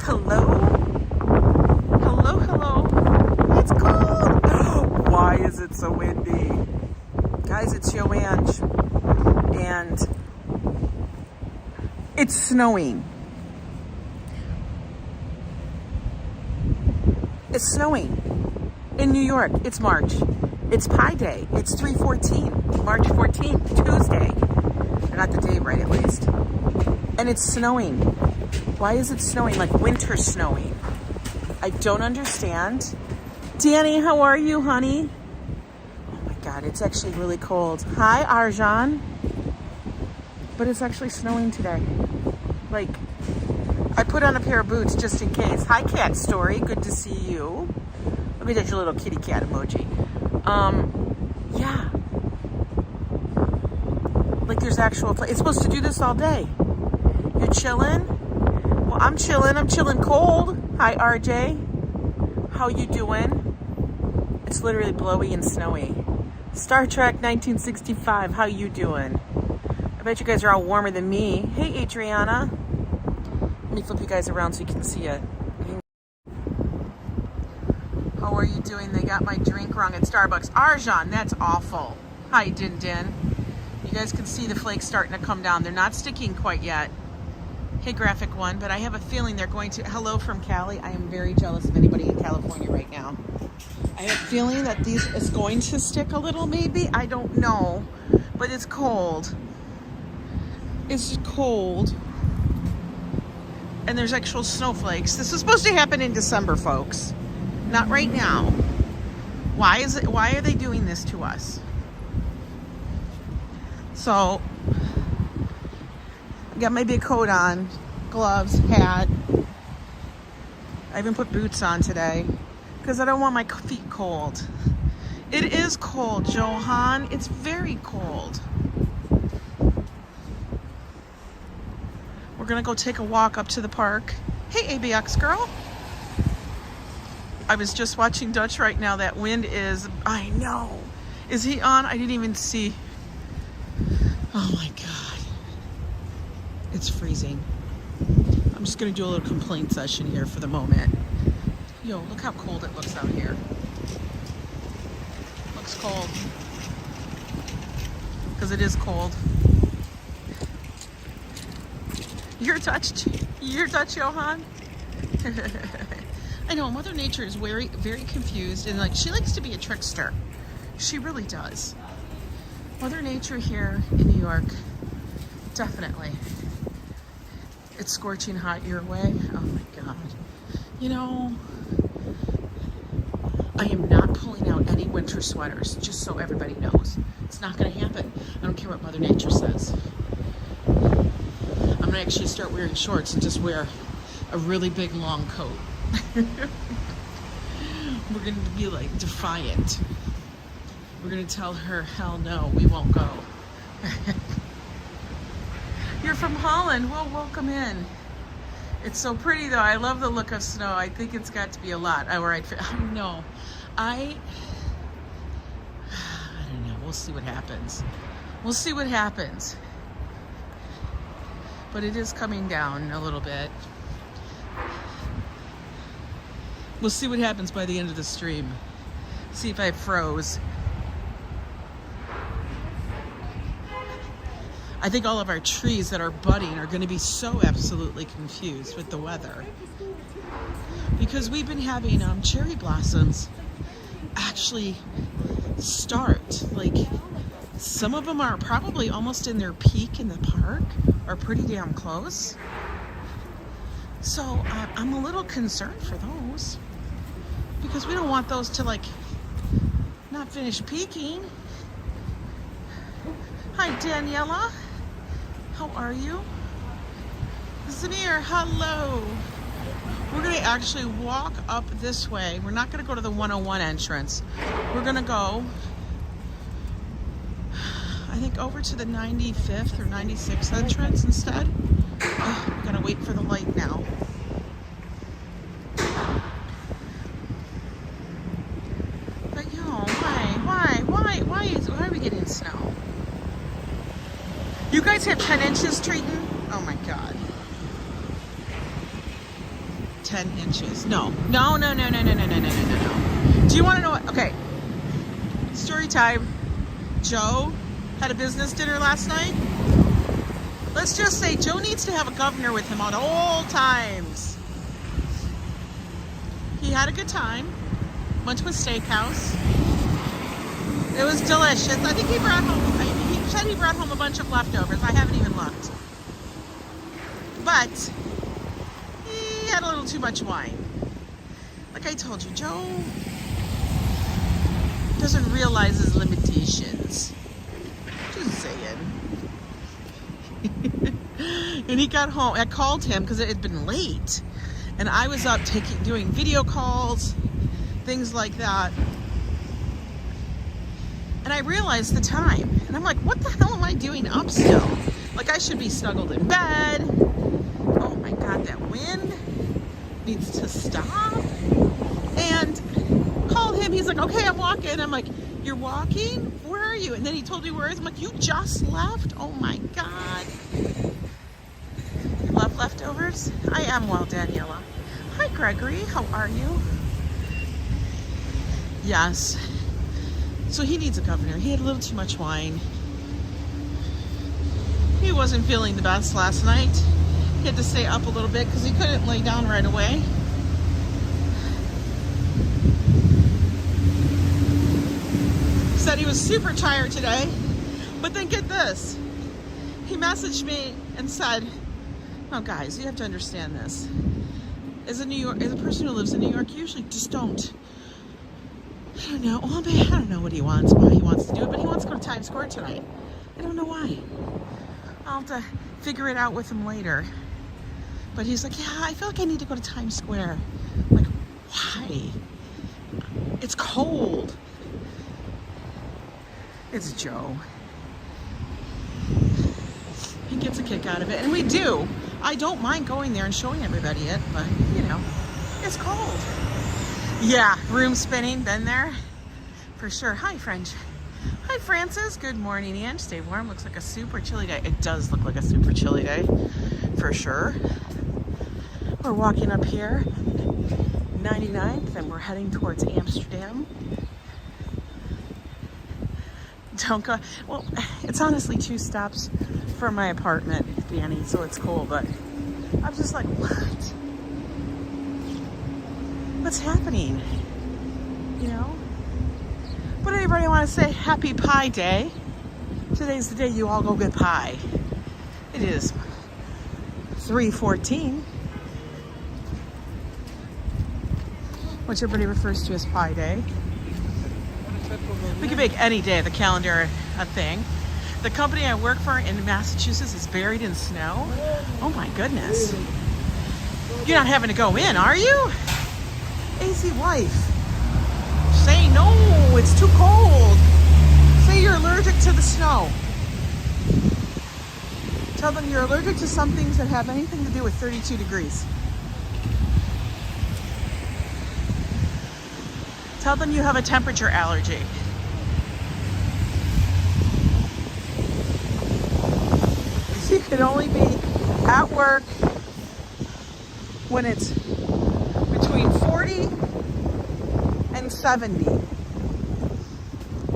Hello? Hello, hello. It's cold. Why is it so windy? Guys, it's YoAngNYC. And it's snowing. It's snowing in New York. It's March. It's Pi Day. It's 3/14, March 14th, Tuesday. I got the day right at least. And it's snowing. Why is it snowing? Like winter snowing. I don't understand. Danny, how are you, honey? Oh my God, it's actually really cold. Hi, Arjan. But it's actually snowing today. Like, I put on a pair of boots just in case. Hi, Cat Story. Good to see you. Let me get your little kitty cat emoji. Yeah. Like there's actual, it's supposed to do this all day. You're chilling? Well, I'm chilling. I'm chilling cold. Hi, RJ. How you doing? It's literally blowy and snowy. Star Trek 1965. How you doing? I bet you guys are all warmer than me. Hey, Adriana. Let me flip you guys around so you can see it. How are you doing? They got my drink wrong at Starbucks. Arjan, that's awful. Hi, Din Din. You guys can see the flakes starting to come down. They're not sticking quite yet. Hey, Graphic One, but I have a feeling they're going to... Hello from Cali. I am very jealous of anybody in California right now. I have a feeling that these is going to stick a little, maybe. I don't know, but it's cold. It's cold. And there's actual snowflakes. This is supposed to happen in December, folks. Not right now. Why are they doing this to us? So, I got my big coat on, gloves, hat. I even put boots on today because I don't want my feet cold. It is cold, Johan. It's very cold. We're gonna go take a walk up to the park. Hey, ABX girl. I was just watching Dutch right now. That wind is, I know. Is he on? I didn't even see. Oh my God. It's freezing. I'm just gonna do a little complaint session here for the moment. Yo, look how cold it looks out here. Looks cold. Because it is cold. You're touched, Johan. I know, Mother Nature is very, very confused, and like she likes to be a trickster. She really does. Mother Nature here in New York, definitely. It's scorching hot your way. Oh my God. You know, I am not pulling out any winter sweaters, just so everybody knows. It's not gonna happen. I don't care what Mother Nature says. I'm gonna actually start wearing shorts and just wear a really big long coat. We're gonna be like defiant. We're gonna tell her, hell no, we won't go. You're from Holland. Well, welcome in. It's so pretty though. I love the look of snow. I think it's got to be a lot. I don't know. I don't know. We'll see what happens. We'll see what happens. But it is coming down a little bit. We'll see what happens by the end of the stream. See if I froze. I think all of our trees that are budding are going to be so absolutely confused with the weather. Because we've been having cherry blossoms actually start. Like, some of them are probably almost in their peak in the park, or pretty damn close. So I'm a little concerned for those. Because we don't want those to like not finish peaking. Hi, Daniela. How are you? Zamir, hello. We're going to actually walk up this way. We're not going to go to the 101 entrance. We're going to go, I think, over to the 95th or 96th entrance instead. Oh, we got to wait for the light now. Why are we getting snow? You guys have 10 inches, Triton? Oh my God. 10 inches. No. No, no, no, no, no, no, no, no, no, no. Do you want to know what? Okay. Story time. Joe had a business dinner last night. Let's just say Joe needs to have a governor with him at all times. He had a good time. Went to a steakhouse. It was delicious. I think he said he brought home a bunch of leftovers. I haven't even looked. But he had a little too much wine. Like I told you, Joe doesn't realize his limitations. Just saying. And he got home. I called him because it had been late. And I was up doing video calls, things like that. And I realized the time. And I'm like, what the hell am I doing up still? Like I should be snuggled in bed. Oh my God, that wind needs to stop. And called him. He's like, okay, I'm walking. I'm like, you're walking? Where are you? And then he told me where he is. I'm like, you just left? Oh my God. You love leftovers? I am well, Daniela. Hi, Gregory. How are you? Yes. So he needs a governor. He had a little too much wine. He wasn't feeling the best last night. He had to stay up a little bit because he couldn't lay down right away. Said he was super tired today. But then get this. He messaged me and said, oh guys, you have to understand this. As a person who lives in New York, you usually just don't. I don't know. Well, I don't know what he wants, why he wants to do it, but he wants to go to Times Square tonight. I don't know why. I'll have to figure it out with him later. But he's like, yeah, I feel like I need to go to Times Square. I'm like, why? It's cold. It's Joe. He gets a kick out of it, and we do. I don't mind going there and showing everybody it, but, you know, it's cold. Yeah, room spinning, been there for sure. Hi, French. Hi, Francis. Good morning, Ange. Stay warm. Looks like a super chilly day. It does look like a super chilly day, for sure. We're walking up here, 99th, and we're heading towards Amsterdam. Don't go. Well, it's honestly 2 stops from my apartment, Danny, so it's cool, but I'm just like, what? What's happening? You know? But anybody want to say happy Pie Day? Today's the day you all go get pie. It is 3/14, which everybody refers to as Pie Day. We can make any day of the calendar a thing. The company I work for in Massachusetts is buried in snow. Oh my goodness. You're not having to go in, are you? AC wife. Say no, it's too cold. Say you're allergic to the snow. Tell them you're allergic to some things that have anything to do with 32 degrees. Tell them you have a temperature allergy. You can only be at work when it's between 40 and 70.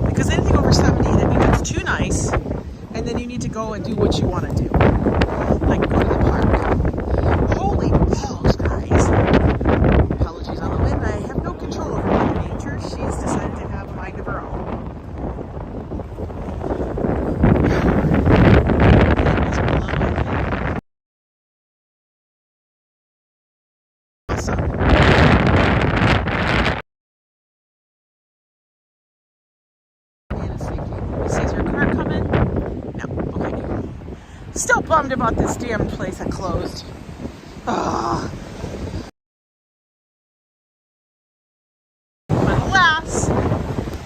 Because anything over 70, that means it's too nice, and then you need to go and do what you want to do. Like go to the park. Holy balls, guys. Apologies on the wind. I have no control over Mother Nature. She's decided to have a mind of her own. Still bummed about this damn place that closed. Ugh. But alas,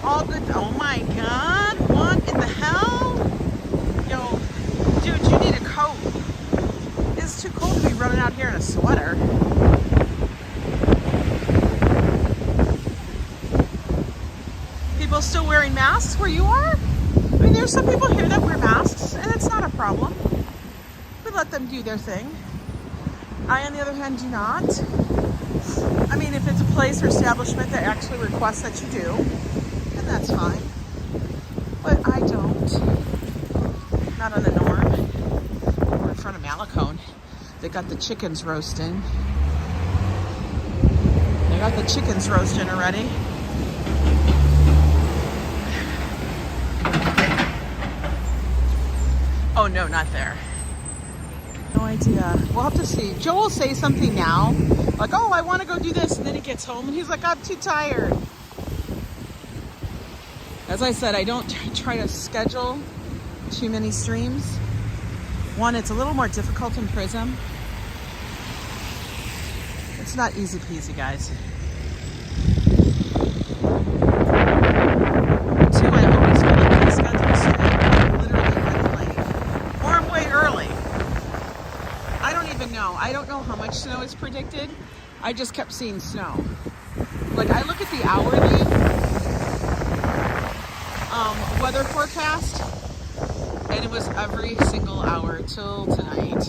all good. Oh my God, what in the hell? Yo, dude, you need a coat. It's too cold to be running out here in a sweater. People still wearing masks where you are? I mean, there's some people here that wear masks, and it's not a problem. We let them do their thing. I, on the other hand, do not. I mean, if it's a place or establishment that actually requests that you do, then that's fine. But I don't. Not on the norm. We're in front of Malicone. They got the chickens roasting. They got the chickens roasting already. Oh no, not there. No idea. We'll have to see. Joe will say something now, like, oh, I want to go do this, and then he gets home and he's like, I'm too tired. As I said, I don't try to schedule too many streams. One, it's a little more difficult in Prism. It's not easy peasy, guys. Two, I always feel like my schedule stream, I'm literally running late. Or I'm way early. I don't even know. I don't know how much snow is predicted. I just kept seeing snow. Like, I look at the hourly weather forecast, and it was every single hour till tonight,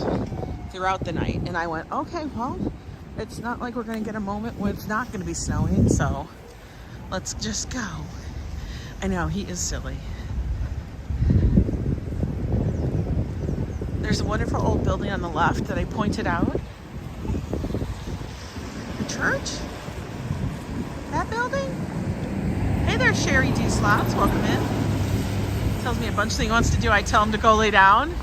throughout the night. And I went, okay, well, it's not like we're going to get a moment where it's not going to be snowing, so let's just go. I know, he is silly. There's a wonderful old building on the left that I pointed out. The church? That building? Hey there, Sherry D. Slots. Welcome in. Tells me a bunch of things he wants to do. I tell him to go lay down.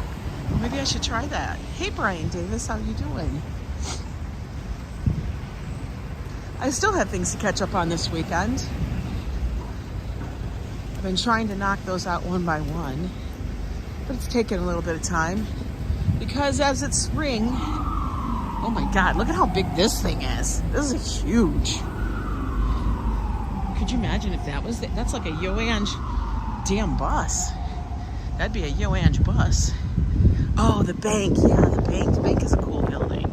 Well, maybe I should try that. Hey, Brian Davis. How you doing? I still have things to catch up on this weekend. I've been trying to knock those out one by one, but it's taken a little bit of time because as it's spring, oh my God, look at how big this thing is. This is huge. Could you imagine if that was, that's like a YoAngNYC damn bus. That'd be a YoAngNYC bus. Oh, the bank. Yeah, the bank. The bank is a cool building.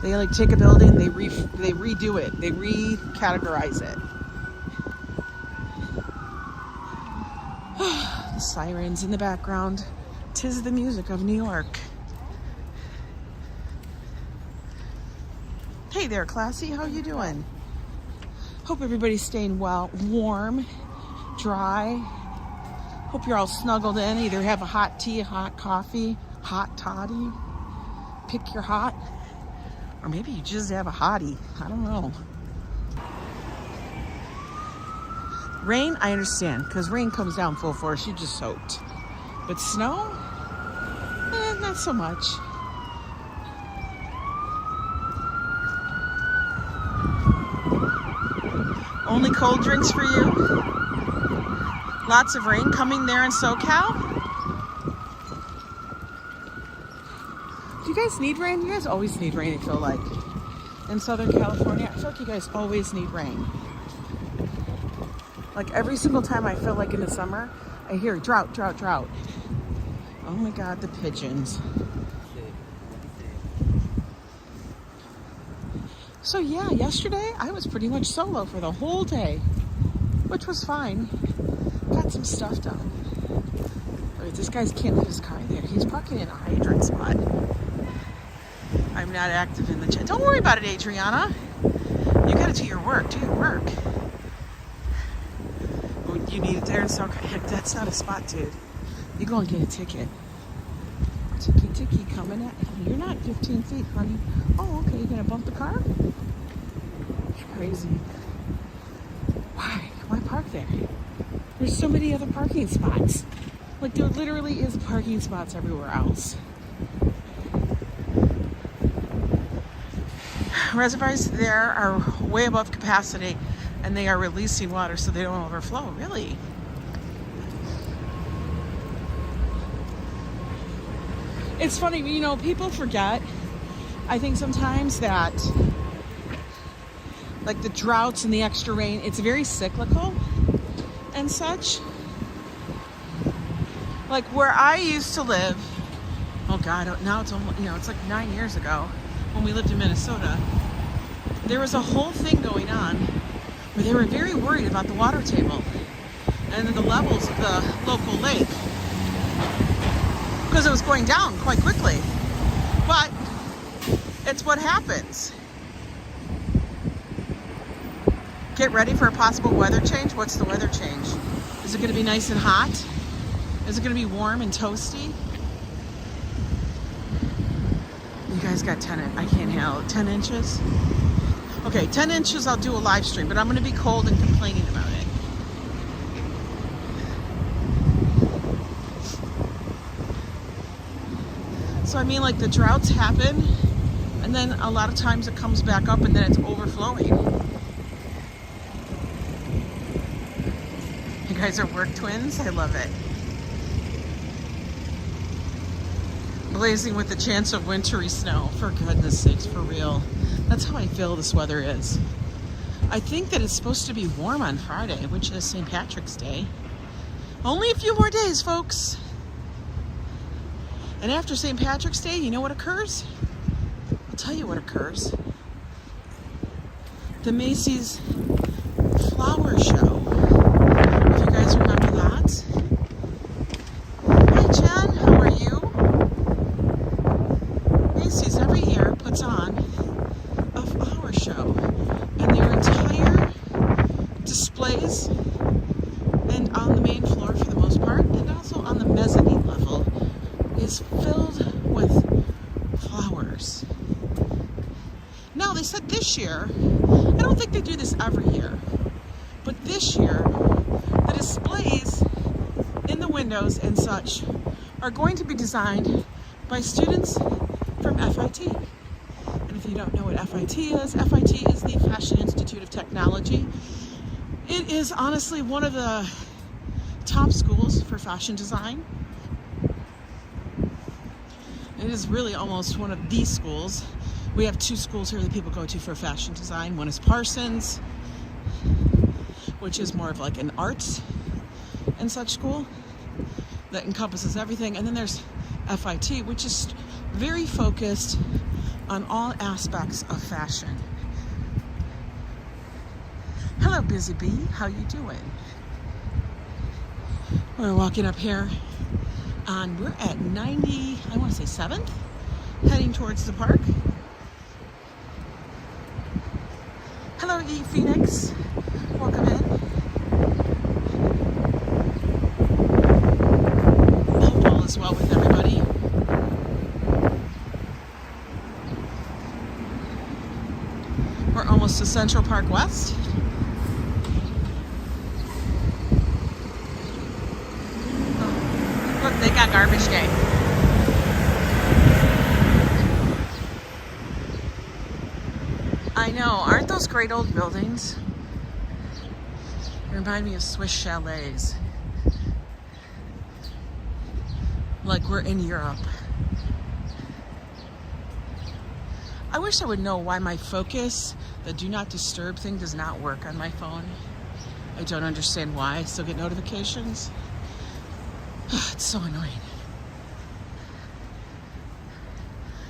They like take a building, they redo it, they recategorize it. The sirens in the background. 'Tis the music of New York. Hey there, Classy. How you doing? Hope everybody's staying well, warm, dry. Hope you're all snuggled in. Either have a hot tea, a hot coffee, hot toddy. Pick your hot. Or maybe you just have a hottie. I don't know. Rain, I understand, because rain comes down full force. You just soaked. But snow? Not so much. Only cold drinks for you? Lots of rain coming there in SoCal? Do you guys need rain? You guys always need rain, I feel like. In Southern California, I feel like you guys always need rain. Like every single time I feel like in the summer, I hear drought, drought, drought. Oh my God, the pigeons. So yeah, yesterday I was pretty much solo for the whole day, which was fine. Got some stuff done. Wait, this guy can't leave his car there. He's parking in a hydrant spot. I'm not active in the chat. Don't worry about it, Adriana. You gotta do your work. Do your work. Oh, you need it there in South Carolina. That's not a spot, dude. You go and get a ticket. Ticky coming at you. You're not 15 feet, honey. Oh, okay. You're gonna bump the car? It's crazy. Why? Why park there? There's so many other parking spots. Like there literally is parking spots everywhere else. Reservoirs there are way above capacity and they are releasing water so they don't overflow. Really? It's funny, you know, people forget, I think sometimes that, like the droughts and the extra rain, it's very cyclical and such. Like where I used to live, oh God, now it's almost, you know, it's like 9 years ago when we lived in Minnesota. There was a whole thing going on where they were very worried about the water table and the levels of the local lake, because it was going down quite quickly. But It's what happens. Get ready for a possible weather change. What's the weather change? Is it going to be nice and hot? Is it going to be warm and toasty? You guys got 10, I can't handle it. 10 inches? Okay, 10 inches I'll do a live stream, but I'm going to be cold and complaining about it. So I mean, like, the droughts happen, and then a lot of times it comes back up and then it's overflowing. You guys are work twins? I love it. Blazing with the chance of wintry snow. For goodness sakes, for real. That's how I feel this weather is. I think that it's supposed to be warm on Friday, which is St. Patrick's Day. Only a few more days, folks. And after St. Patrick's Day, you know what occurs? I'll tell you what occurs. The Macy's flower show. If you guys remember that. Hi, Jen. How are you? Macy's every year puts on a flower show. And their entire displays, and on the main floor for the most part, and also on the mezzanine level, is filled with flowers. Now, they said this year, I don't think they do this every year, but this year, the displays in the windows and such are going to be designed by students from FIT. And if you don't know what FIT is the Fashion Institute of Technology. It is honestly one of the top schools for fashion design. It is really almost one of the schools. We have two schools here that people go to for fashion design. One is Parsons, which is more of like an arts and such school that encompasses everything. And then there's FIT, which is very focused on all aspects of fashion. Hello, Busy Bee. How you doing? We're walking up here. And we're at 90, I want to say 7th, heading towards the park. Hello, E Phoenix. Welcome in. Hope all is well with everybody. We're almost to Central Park West. Look, they got garbage day. I know, aren't those great old buildings? They remind me of Swiss chalets. Like we're in Europe. I wish I would know why my focus, the do not disturb thing, does not work on my phone. I don't understand why. I still get notifications. It's so annoying.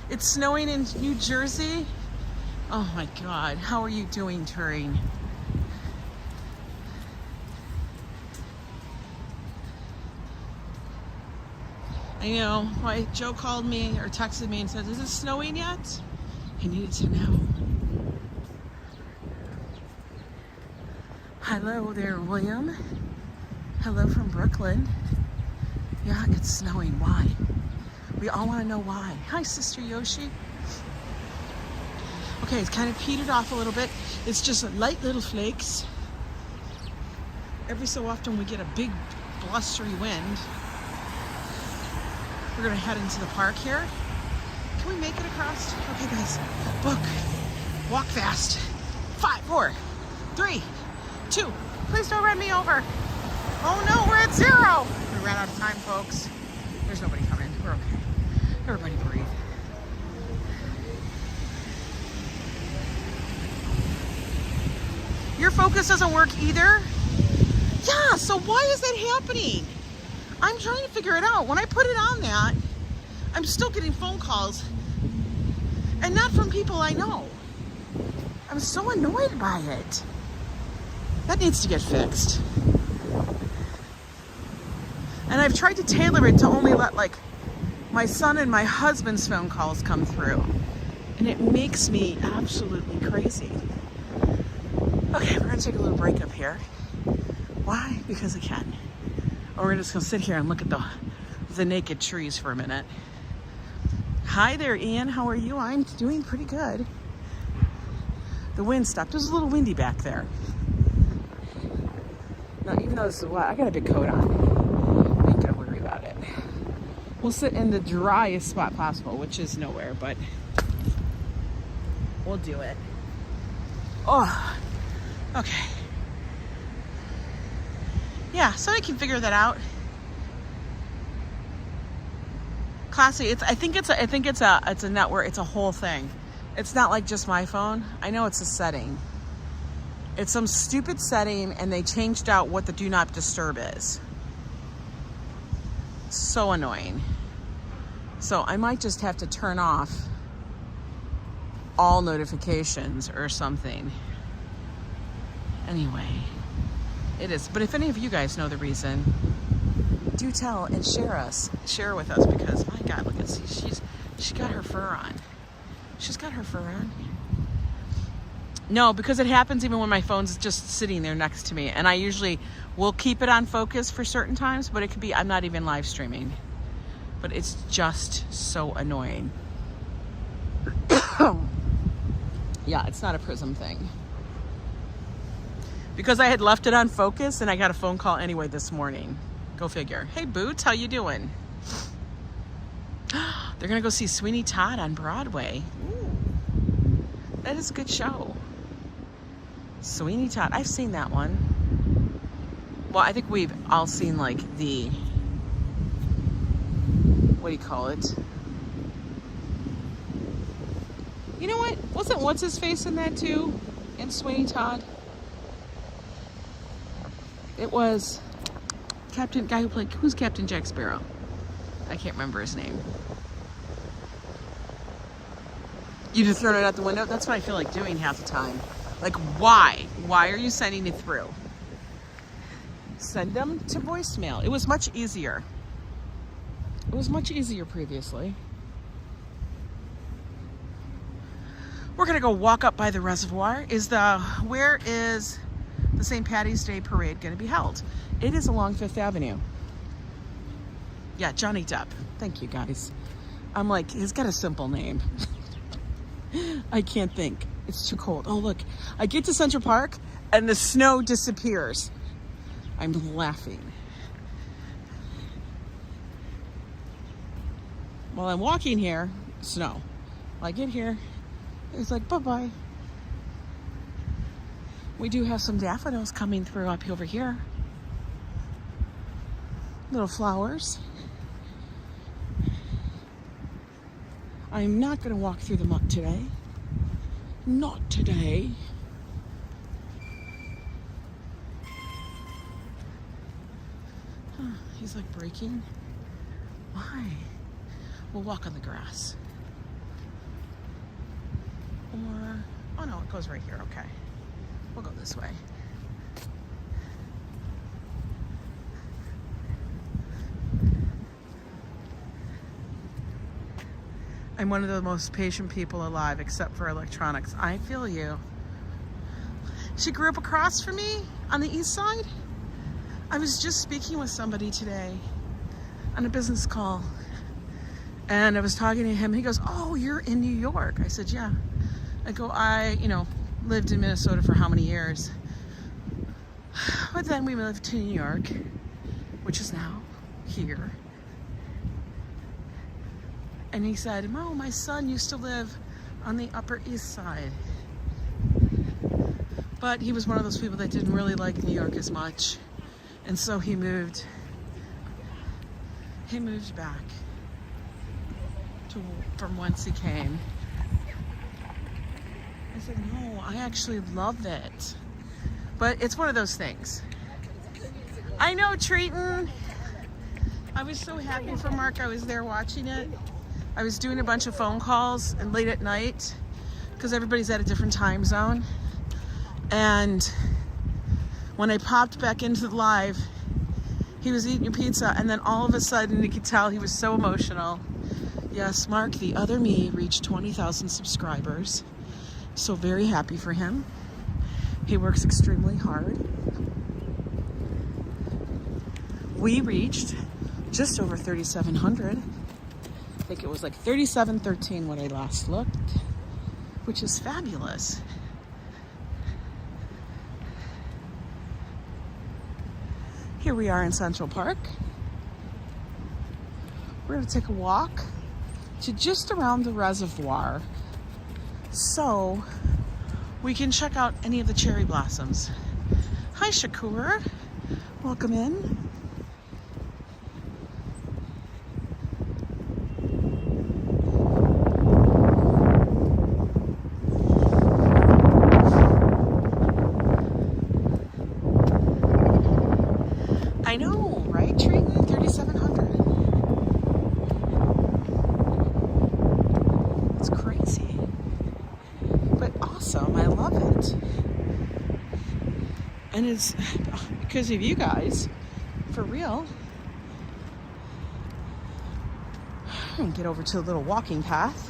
It's snowing in New Jersey. Oh my God, how are you doing, Turing? I know, why Joe called me or texted me and said, is it snowing yet? I needed to know. Hello there, William. Hello from Brooklyn. Yeah, it's snowing. Why? We all want to know why. Hi, Sister Yoshi. Okay, it's kind of petered off a little bit. It's just light little flakes. Every so often we get a big blustery wind. We're gonna head into the park here. Can we make it across? Okay, guys, book, walk fast. 5, 4, 3, 2. Please don't run me over. Oh no, we're at 0. We ran out of time, folks. There's nobody coming. We're okay. Everybody breathe. Your focus doesn't work either? Yeah, so why is that happening? I'm trying to figure it out. When I put it on that, I'm still getting phone calls. And not from people I know. I'm so annoyed by it. That needs to get fixed. And I've tried to tailor it to only let like my son and my husband's phone calls come through. And it makes me absolutely crazy. Okay, we're gonna take a little break up here. Why? Because I can. Or we're just gonna sit here and look at the naked trees for a minute. Hi there, Ian. How are you? I'm doing pretty good. The wind stopped. It was a little windy back there. Now, even though this is wet, I got a big coat on. I ain't gonna worry about it. We'll sit in the driest spot possible, which is nowhere, but we'll do it. Oh, okay. Yeah, so I can figure that out. Classy. I think it's a network. It's a whole thing. It's not like just my phone. I know it's a setting. It's some stupid setting, and they changed out what the do not disturb is. So annoying. So I might just have to turn off all notifications or something. Anyway, it is. But if any of you guys know the reason, do tell and share with us, because my God, look at she got her fur on. She's got her fur on. No, because it happens even when my phone's just sitting there next to me, and I usually will keep it on focus for certain times, but it could be I'm not even live streaming. But it's just so annoying. Yeah, it's not a Prism thing. Because I had left it on focus and I got a phone call anyway this morning. Go figure. Hey Boots, how you doing? They're gonna go see Sweeney Todd on Broadway. Ooh, that is a good show. Sweeney Todd, I've seen that one. Well, I think we've all seen like the, what do you call it? You know what? Wasn't what's his face in that too? In Sweeney Todd? It was guy who played, who's Captain Jack Sparrow? I can't remember his name. You just throw it out the window? That's what I feel like doing half the time. Like, why? Why are you sending it through? Send them to voicemail. It was much easier. It was much easier previously. We're gonna go walk up by the reservoir. Where is the St. Patty's Day parade gonna be held? It is along 5th Avenue. Yeah, Johnny Depp. Thank you, guys. I'm like, he's got a simple name. I can't think. It's too cold. Oh, look. I get to Central Park and the snow disappears. I'm laughing. While I'm walking here, snow. While I get here, it's like, bye-bye. We do have some daffodils coming through up over here. Little flowers. I'm not going to walk through the muck today. Not today. He's like braking. Why? We'll walk on the grass. Or, oh no, it goes right here. Okay. We'll go this way. I'm one of the most patient people alive, except for electronics. I feel you. She grew up across from me on the east side. I was just speaking with somebody today on a business call, and I was talking to him. He goes, "Oh, you're in New York." I said, "Yeah." I go, I lived in Minnesota for how many years? But then we moved to New York, which is now here. And he said, "Oh, my son used to live on the Upper East Side." But he was one of those people that didn't really like New York as much. And so he moved back from whence he came. I said, "No, I actually love it." But it's one of those things. I know, Treaton. I was so happy for Mark. I was there watching it. I was doing a bunch of phone calls and late at night because everybody's at a different time zone. And when I popped back into the live, he was eating your pizza, and then all of a sudden you could tell he was so emotional. Yes, Mark, the other me, reached 20,000 subscribers. So very happy for him. He works extremely hard. We reached just over 3,700. I think it was like 3,713 when I last looked, which is fabulous. Here we are in Central Park. We're going to take a walk to just around the reservoir so we can check out any of the cherry blossoms. Hi, Shakur. Welcome in. I know, right, Trina? 3,700. It's crazy, but awesome. I love it. And it's because of you guys, for real. And get over to a little walking path,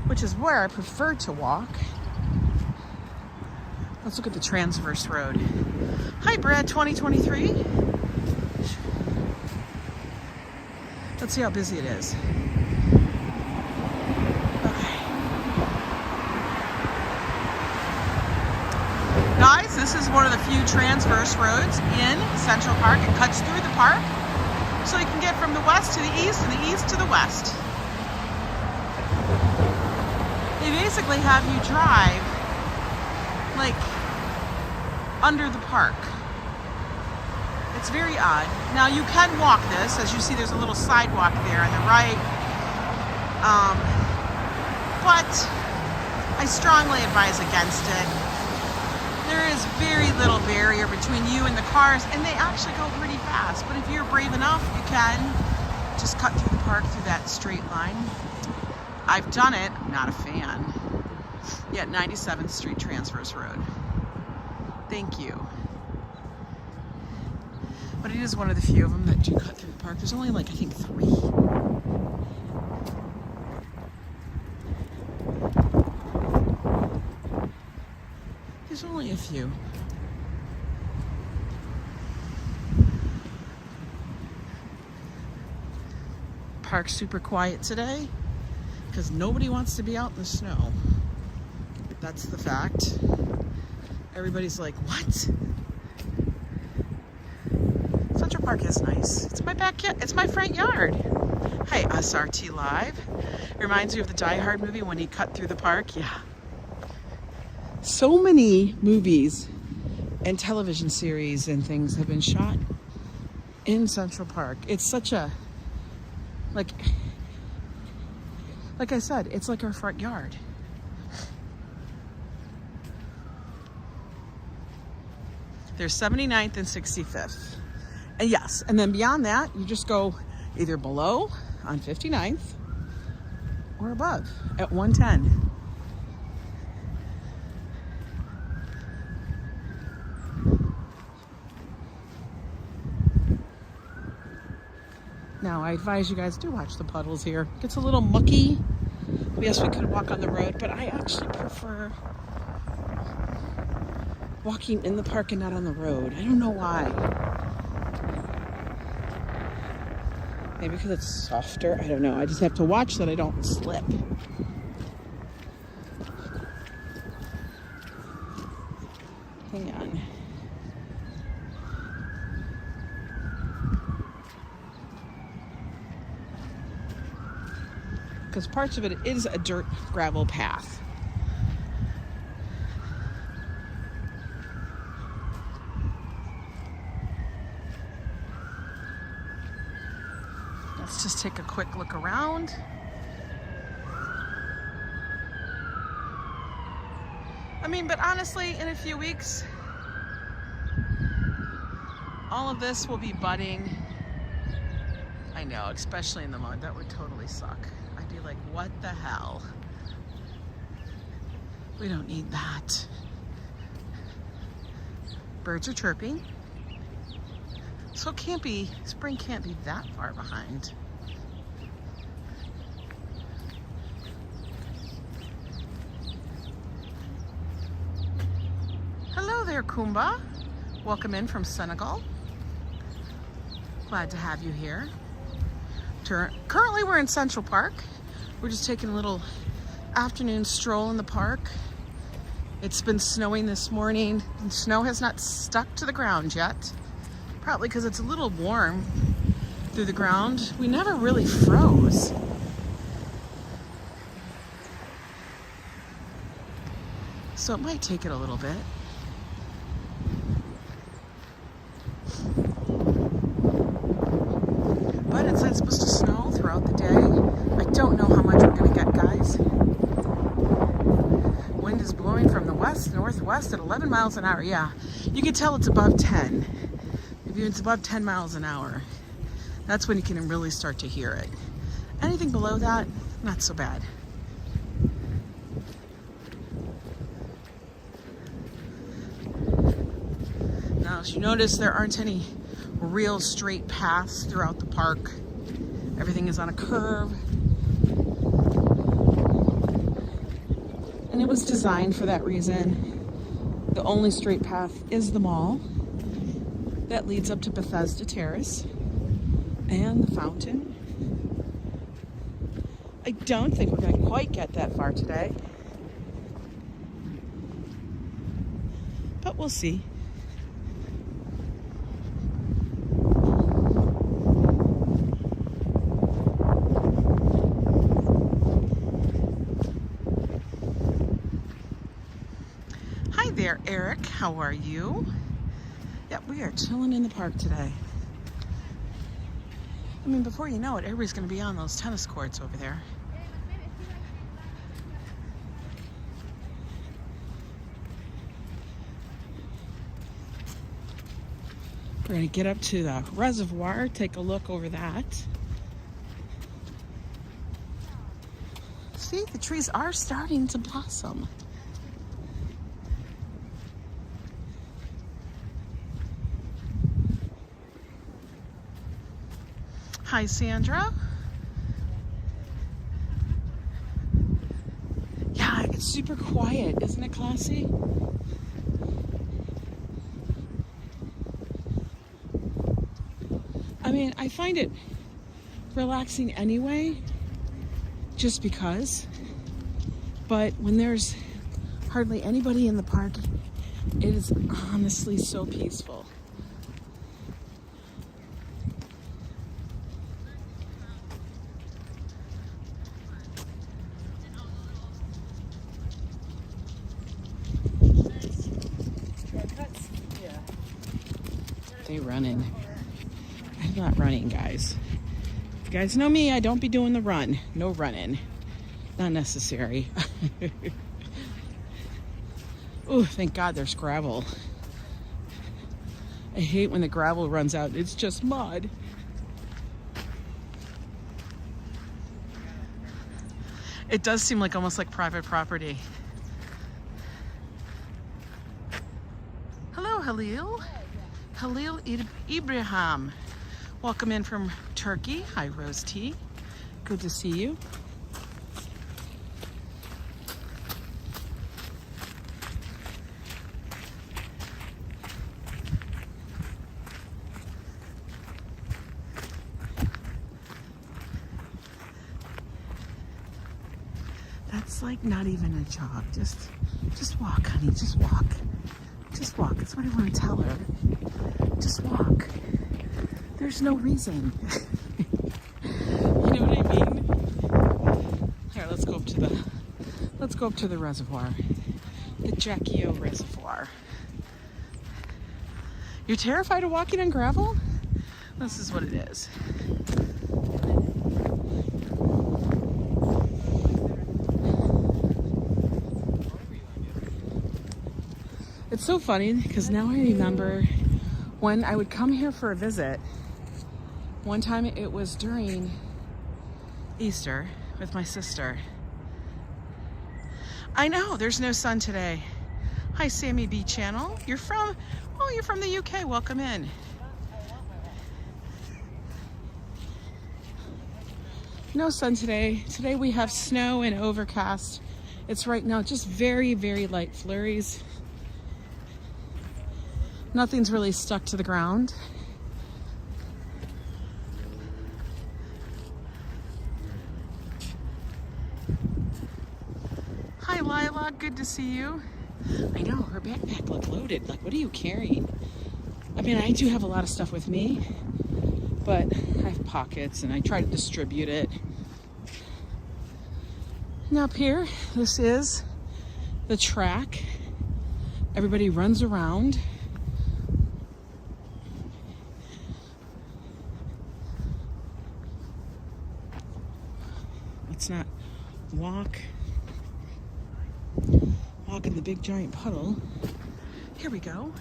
which is where I prefer to walk. Let's look at the transverse road. Hi, Brad 2023. Let's see how busy it is. Okay. Guys, this is one of the few transverse roads in Central Park. It cuts through the park, so you can get from the west to the east and the east to the west. They basically have you drive like under the park. It's very odd. Now you can walk this. As you see, there's a little sidewalk there on the right. But I strongly advise against it. There is very little barrier between you and the cars, and they actually go pretty fast. But if you're brave enough, you can just cut through the park through that straight line. I've done it. I'm not a fan. Yeah, 97th Street Transverse Road. Thank you. But it is one of the few of them that do cut through the park. There's only like, I think, 3. There's only a few. Park's super quiet today because nobody wants to be out in the snow. That's the fact. Everybody's like, what? Central Park is nice. It's my backyard. It's my front yard. Hi, SRT Live. Reminds me of the Die Hard movie when he cut through the park. Yeah. So many movies and television series and things have been shot in Central Park. It's such a, like I said, it's like our front yard. There's 79th and 65th. And yes, and then beyond that, you just go either below on 59th or above at 110. Now, I advise you guys do watch the puddles here. It gets a little mucky. Yes, we could walk on the road, but I actually prefer walking in the park and not on the road. I don't know why. Maybe because it's softer. I don't know. I just have to watch that I don't slip. Hang on. Because parts of it is a dirt gravel path. Let's just take a quick look around. I mean, but honestly, in a few weeks, all of this will be budding. I know, especially in the mud. That would totally suck. I'd be like, what the hell? We don't need that. Birds are chirping. So it can't be, spring can't be that far behind. there, Kumba. Welcome in from Senegal. Glad to have you here. Currently we're in Central Park. We're just taking a little afternoon stroll in the park. It's been snowing this morning, and snow has not stuck to the ground yet. Probably because it's a little warm through the ground. We never really froze. So it might take it a little bit. But it said it's supposed to snow throughout the day. I don't know how much we're gonna get, guys. Wind is blowing from the west, northwest at 11 miles an hour. Yeah, you can tell it's above 10. If it's above 10 miles an hour, that's when you can really start to hear it. Anything below that, not so bad. Now, as you notice, there aren't any real straight paths throughout the park. Everything is on a curve. And it was designed for that reason. The only straight path is the mall that leads up to Bethesda Terrace and the fountain. I don't think we're going to quite get that far today, but we'll see. Hi there, Eric. How are you? Yeah, we are chilling in the park today. I mean, before you know it, everybody's going to be on those tennis courts over there. We're going to get up to the reservoir, take a look over that. See, the trees are starting to blossom. Hi, Sandra. Yeah, it's super quiet. Isn't it classy? I mean, I find it relaxing anyway, just because. But when there's hardly anybody in the park, it is honestly so peaceful. They running. I'm not running, guys. If you guys know me, I don't be doing the run. No running. Not necessary. Oh, thank God there's gravel. I hate when the gravel runs out. It's just mud. It does seem like almost like private property. Hello, Halil. Halil Ibrahim. Welcome in from Turkey. Hi, Rose T. Good to see you. That's like not even a jog. Just walk, honey. Just walk. Just walk. That's what I want to tell her. Just walk. There's no reason. You know what I mean? Here, let's go up to the reservoir. The Jackie O Reservoir. You're terrified of walking on gravel? This is what it is. It's so funny because now I remember when I would come here for a visit. One time it was during Easter with my sister. I know, there's no sun today. Hi, Sammy B Channel. You're from the UK. Welcome in. No sun today. Today we have snow and overcast. It's right now just very, very light flurries. Nothing's really stuck to the ground. Hi, Lila. Good to see you. I know, her backpack looked loaded. Like, what are you carrying? I mean, I do have a lot of stuff with me, but I have pockets and I try to distribute it. And up here, this is the track. Everybody runs around. Let's not walk in the big giant puddle. Here we go.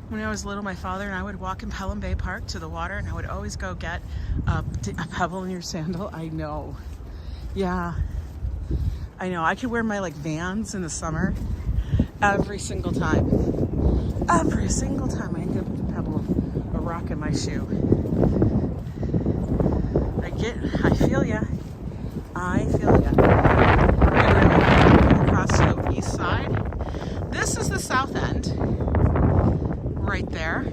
When I was little, my father and I would walk in Pelham Bay Park to the water, and I would always go get a pebble in your sandal. I know. Yeah. I know. I could wear my like Vans in the summer every single time. Every single time I ended up with a pebble, a rock in my shoe. I feel ya. I feel ya. We're gonna go across to the east side. This is the south end. Right there.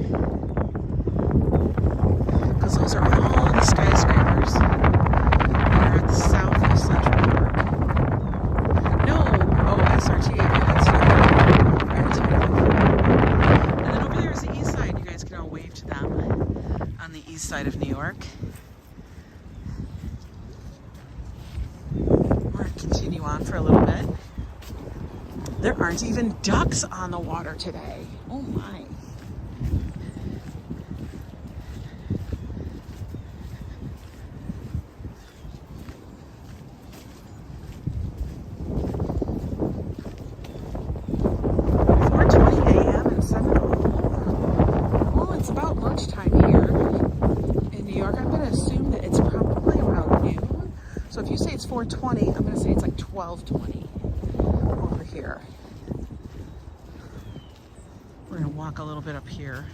Because those are all the skyscrapers that are at the south of Central Park. No, SRT 8 minutes. And then over there is the east side. You guys can all wave to them on the east side of New York. We're going to continue on for a little bit. There aren't even ducks on the water today. Oh my. So if you say it's 4:20, I'm going to say it's like 12:20 over here. We're going to walk a little bit up here.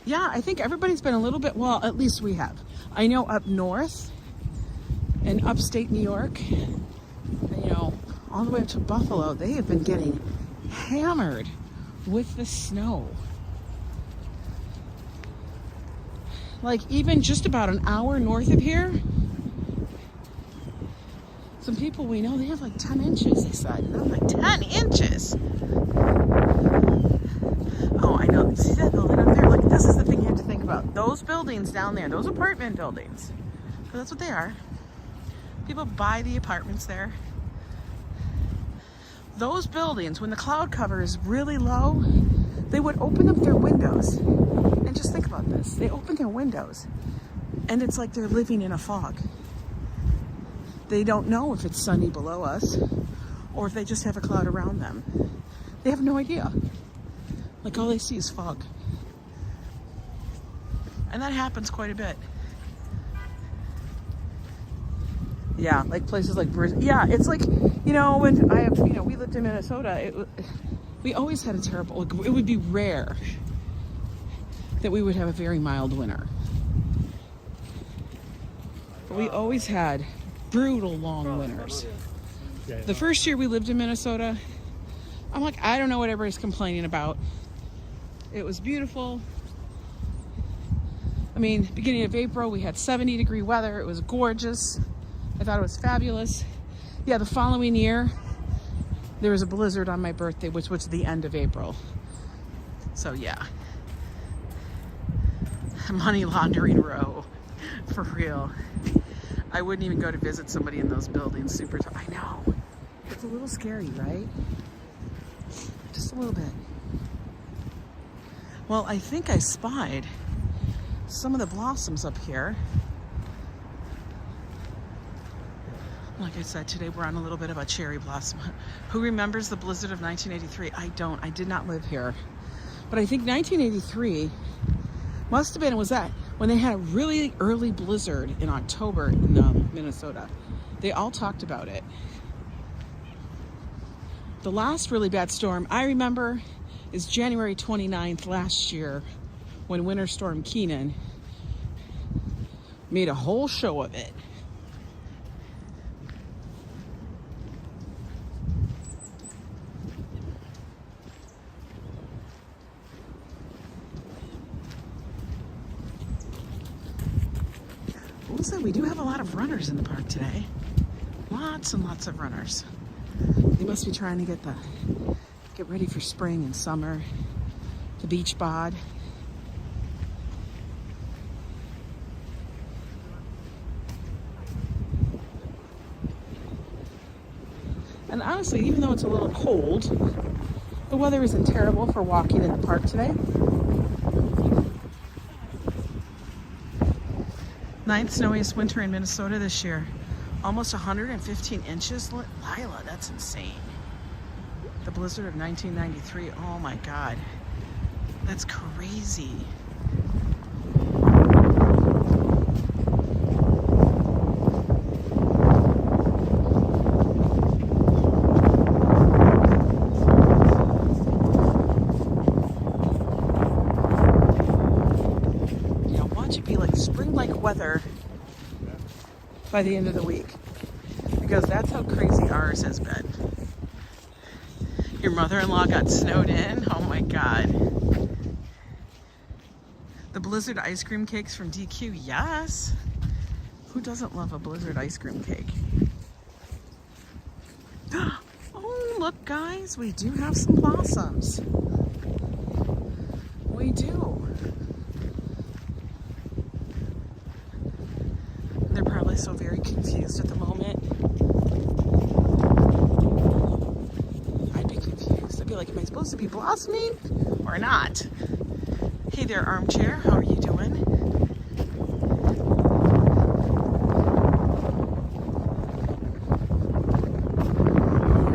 Yeah, I think everybody's been a little bit, well, at least we have. I know up north in upstate New York, you know, all the way up to Buffalo, they have been getting hammered with the snow. Like even just about an hour north of here, some people we know, they have like 10 inches, they said. And I'm like, 10 inches? Oh, I know. See that building up there? Like, this is the thing you have to think about. Those buildings down there, those apartment buildings, because that's what they are. People buy the apartments there. Those buildings, when the cloud cover is really low, they would open up their windows. And just think about this. They open their windows and it's like they're living in a fog. They don't know if it's sunny below us or if they just have a cloud around them. They have no idea. Like all they see is fog. And that happens quite a bit. Yeah, like places like Brisbane. Yeah, it's like, you know, when we lived in Minnesota, we always had a terrible, it would be rare that we would have a very mild winter. But we always had brutal long winters. The first year we lived in Minnesota, I'm like, I don't know what everybody's complaining about. It was beautiful. I mean, beginning of April, we had 70-degree weather. It was gorgeous. I thought it was fabulous. Yeah, the following year, there was a blizzard on my birthday, which was the end of April. So yeah. Money laundering row, for real. I wouldn't even go to visit somebody in those buildings. I know. It's a little scary, right? Just a little bit. Well, I think I spied some of the blossoms up here. Like I said, today we're on a little bit of a cherry blossom. Who remembers the blizzard of 1983? I don't. I did not live here. But I think 1983 must have been, was that when they had a really early blizzard in October in Minnesota. They all talked about it. The last really bad storm I remember is January 29th last year, when Winter Storm Keenan made a whole show of it. Also, we do have a lot of runners in the park today. Lots and lots of runners. They must be trying to get ready for spring and summer. The beach bod. And honestly, even though it's a little cold, the weather isn't terrible for walking in the park today. 9th snowiest winter in Minnesota this year. Almost 115 inches. Lila, that's insane. The blizzard of 1993. Oh my God. That's crazy. Weather by the end of the week, because that's how crazy ours has been. Your mother-in-law got snowed in. Oh my God. The blizzard ice cream cakes from DQ. Yes. Who doesn't love a blizzard ice cream cake? Oh, look guys, we do have some blossoms. We do. They're probably so very confused at the moment. I'd be confused. I'd be like, am I supposed to be blossoming or not? Hey there, armchair. How are you doing?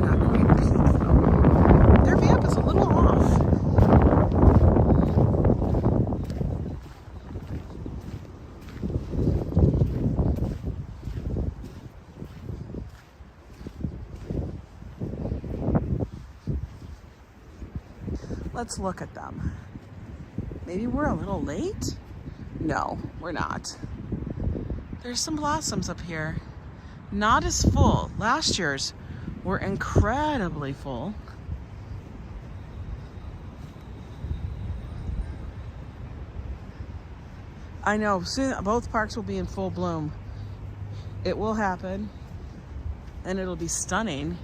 Not quite pink though. Their vamp is a little off. Let's look at them. Maybe we're a little late? No, we're not. There's some blossoms up here. Not as full. Last year's were incredibly full. I know, soon both parks will be in full bloom. It will happen, and it'll be stunning.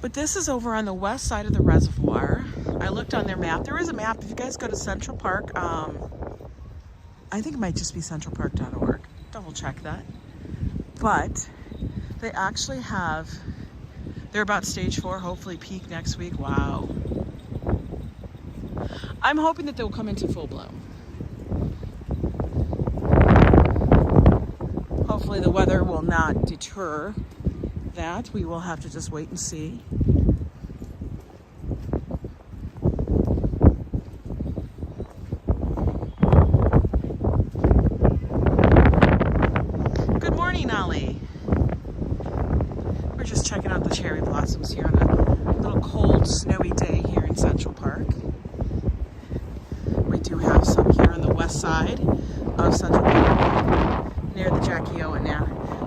But this is over on the west side of the reservoir. I looked on their map. There is a map. If you guys go to Central Park, I think it might just be centralpark.org. Double check that. But they actually have, they're about stage 4, hopefully peak next week. Wow. I'm hoping that they'll come into full bloom. Hopefully the weather will not deter that. We will have to just wait and see. Good morning, Ollie. We're just checking out the cherry blossoms here on a little cold, snowy day here in Central Park. We do have some here on the west side of Central Park, near the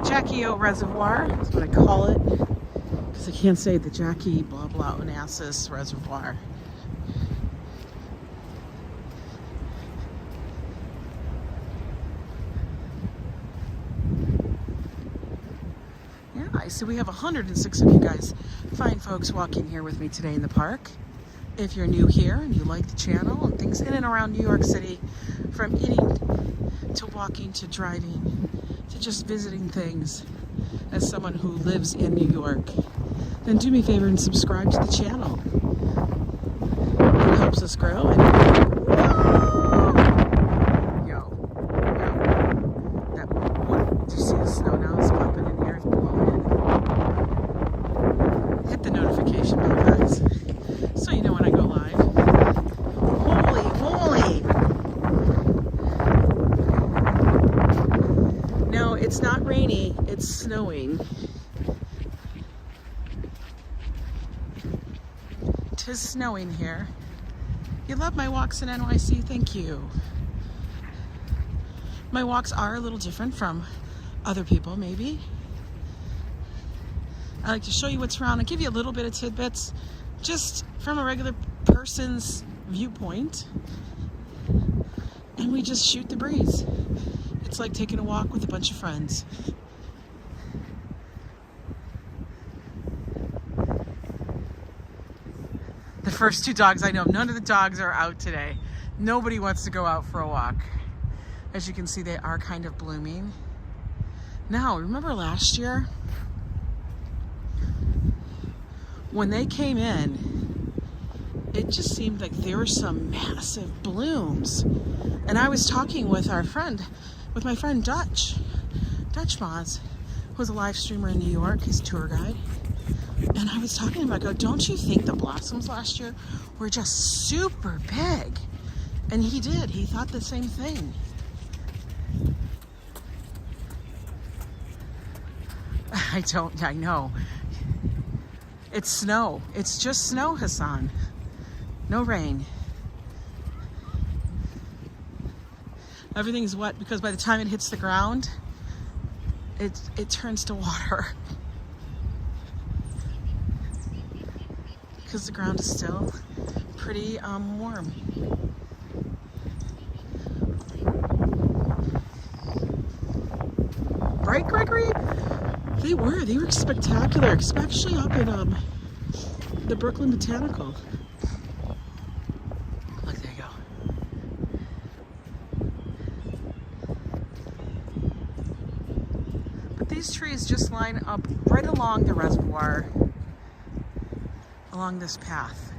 Jackie O Reservoir, that's what I call it, because I can't say the Jackie blah blah Onassis Reservoir. Yeah, so we have 106 of you guys, fine folks, walking here with me today in the park. If you're new here and you like the channel and things in and around New York City, from eating to walking to driving to just visiting things, as someone who lives in New York, then do me a favor and subscribe to the channel. It helps us grow. And do you see the snow now? It's popping in here. It's blowing in. Hit the notification bell, guys, so you know when I go live. Holy moly! No, it's not rainy. It's snowing. 'Tis snowing here. You love my walks in NYC? Thank you. My walks are a little different from other people, maybe. I like to show you what's around and give you a little bit of tidbits, just from a regular person's viewpoint. and we just shoot the breeze. It's like taking a walk with a bunch of friends. The first 2 dogs I know, none of the dogs are out today. Nobody wants to go out for a walk. As you can see, they are kind of blooming. Now, remember last year? When they came in, it just seemed like there were some massive blooms. And I was talking with my friend Dutch Moz, who's a live streamer in New York. He's a tour guide. And I was talking to him, I go, don't you think the blossoms last year were just super big? And he did. He thought the same thing. I know. It's snow. It's just snow, Hassan. No rain. Everything's wet because by the time it hits the ground, it turns to water. Because the ground is still pretty warm. Right, Gregory? They were spectacular, especially up in the Brooklyn Botanical. Look, there you go. But these trees just line up right along the reservoir, along this path.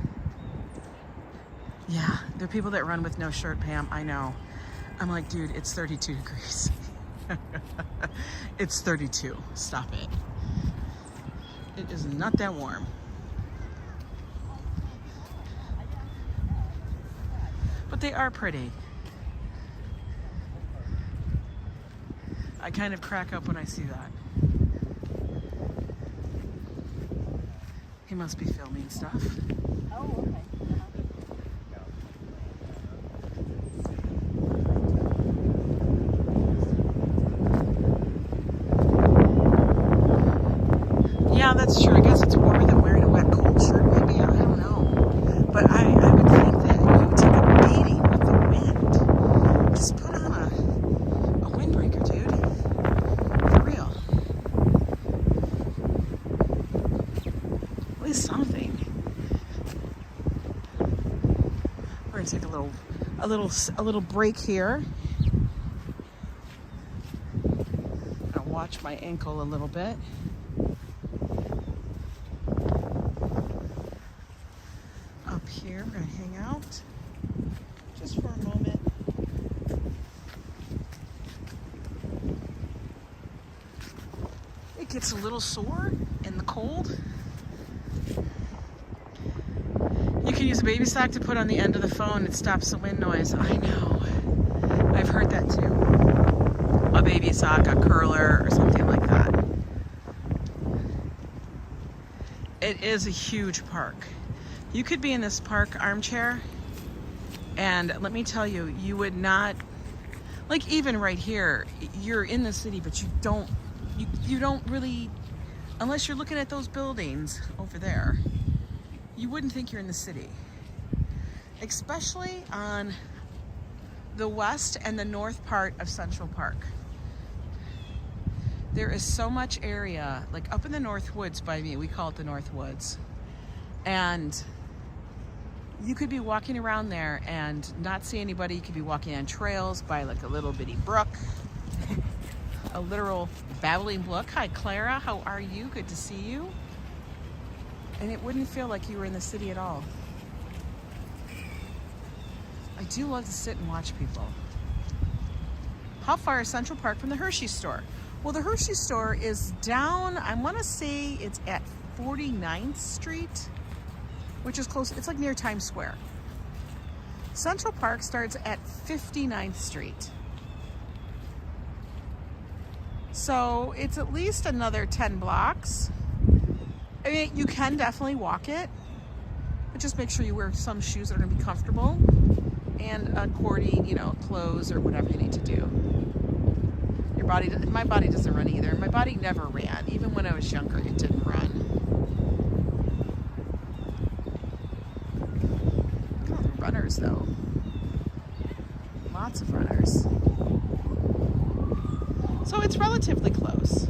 Yeah, there are people that run with no shirt, Pam. I know. I'm like, dude, it's 32 degrees. It's 32. Stop it. It is not that warm. But they are pretty. I kind of crack up when I see that. He must be filming stuff. Oh, okay. Yeah, that's true. I guess it's warmer than wearing a wet, cold shirt, maybe. I don't know. But I would think that you would take a beating with the wind. Just put on a windbreaker, dude. For real. At least something. We're gonna take a little break here. I'm gonna watch my ankle a little bit. Here, we're gonna hang out just for a moment. It gets a little sore in the cold. You can use a baby sock to put on the end of the phone. It stops the wind noise. I know. I've heard that too. A baby sock, a curler, or something like that. It is a huge park. You could be in this park armchair, and let me tell you, you would not, like even right here, you're in the city, but you don't really, unless you're looking at those buildings over there, you wouldn't think you're in the city. Especially on the west and the north part of Central Park. There is so much area, like up in the North Woods by me, we call it the North Woods. And you could be walking around there and not see anybody. You could be walking on trails by like a little bitty brook, a literal babbling brook. Hi, Clara. How are you? Good to see you. And it wouldn't feel like you were in the city at all. I do love to sit and watch people. How far is Central Park from the Hershey store? Well, the Hershey store is down, I want to say it's at 49th Street. Which is close, it's like near Times Square. Central Park starts at 59th Street. So it's at least another 10 blocks. I mean, you can definitely walk it, but just make sure you wear some shoes that are gonna be comfortable and according, clothes or whatever you need to do. My body doesn't run either. My body never ran. Even when I was younger, it didn't run. Runners though. A lots of runners. So it's relatively close.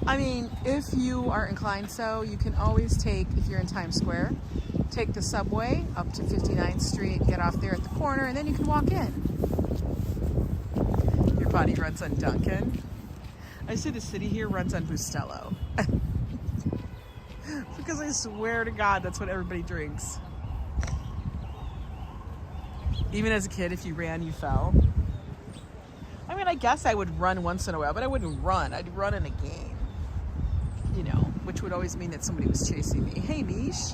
I mean, if you are inclined so, you can always take, if you're in Times Square, take the subway up to 59th Street, get off there at the corner, and then you can walk in. Your body runs on Dunkin'. I say the city here runs on Bustelo. Because I swear to God, that's what everybody drinks. Even as a kid, if you ran, you fell. I mean, I guess I would run once in a while, but I wouldn't run. I'd run in a game. You know, which would always mean that somebody was chasing me. Hey, Mish.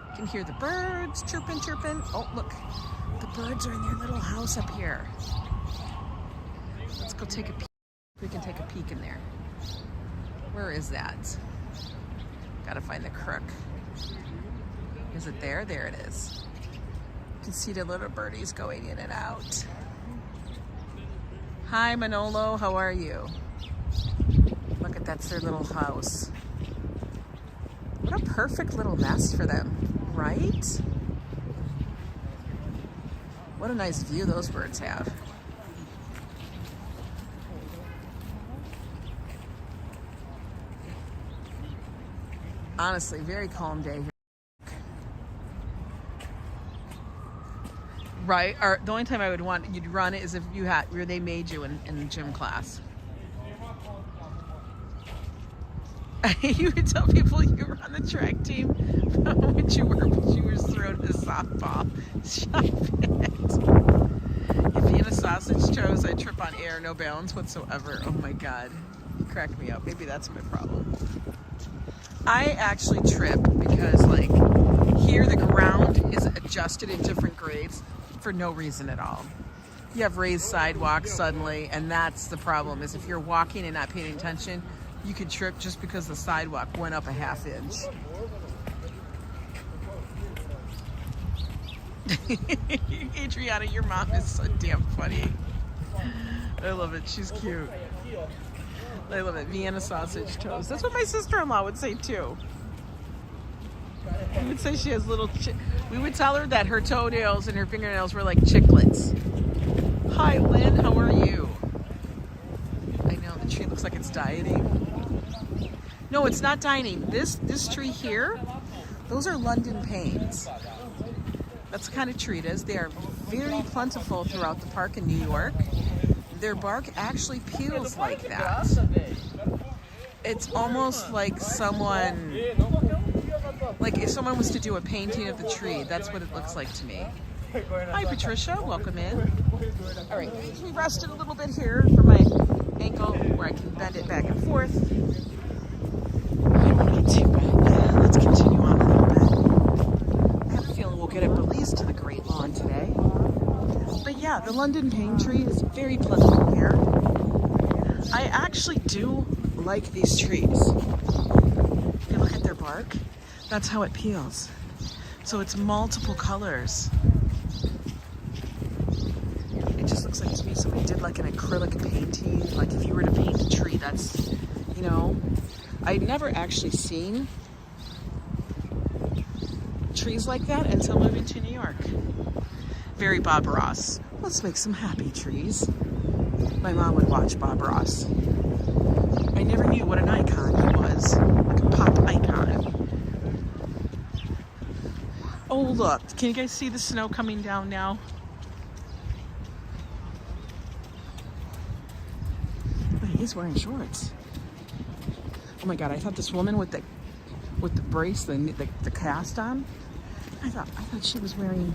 You can hear the birds chirping, chirping. Oh, look. The birds are in their little house up here. Let's go take a peek. We can take a peek in there. Where is that? Gotta find the crook. Is it there? There it is. You can see the little birdies going in and out. Hi, Manolo. How are you? Look at that's their little house. What a perfect little nest for them, right? What a nice view those birds have. Honestly, very calm day here. Right, or the only time I would want you'd run it is if you had where they made you in gym class. You would tell people you were on the track team, which you were thrown a softball. Shut it. If Vienna sausage chose, I trip on air, no balance whatsoever. Oh my God, you cracked me up. Maybe that's my problem. I actually trip because, like, here the ground is adjusted in different grades for no reason at all. You have raised sidewalks suddenly, and that's the problem, is if you're walking and not paying attention, you could trip just because the sidewalk went up a ½ inch. Adriana, your mom is so damn funny. I love it. She's cute. I love it. Vienna sausage toast. That's what my sister-in-law would say too. We would say she has little. We would tell her that her toenails and her fingernails were like chiclets. Hi, Lynn. How are you? I know the tree looks like it's dieting. No, it's not dining. This tree here, those are London panes. That's the kind of tree it is. They are very plentiful throughout the park in New York. Their bark actually peels like that. It's almost like someone, like if someone was to do a painting of the tree, that's what it looks like to me. Hi, Patricia. Welcome in. All right, we rested a little bit here for my ankle where I can bend it back and forth. I don't want to, but let's continue on a little bit. I have a feeling we'll get at least to the Great Lawn today. But yeah, the London pane tree is very plentiful here. I actually do like these trees. If you look at their bark, that's how it peels. So it's multiple colors. It just looks like to me somebody did like an acrylic painting. Like if you were to paint a tree, that's, you know, I'd never actually seen trees like that until moving to New York. Very Bob Ross. Let's make some happy trees. My mom would watch Bob Ross. I never knew what an icon he was. Like a pop icon. Oh, look. Can you guys see the snow coming down now? Oh, he's wearing shorts. Oh my God, I thought this woman with the brace, the cast on, I thought she was wearing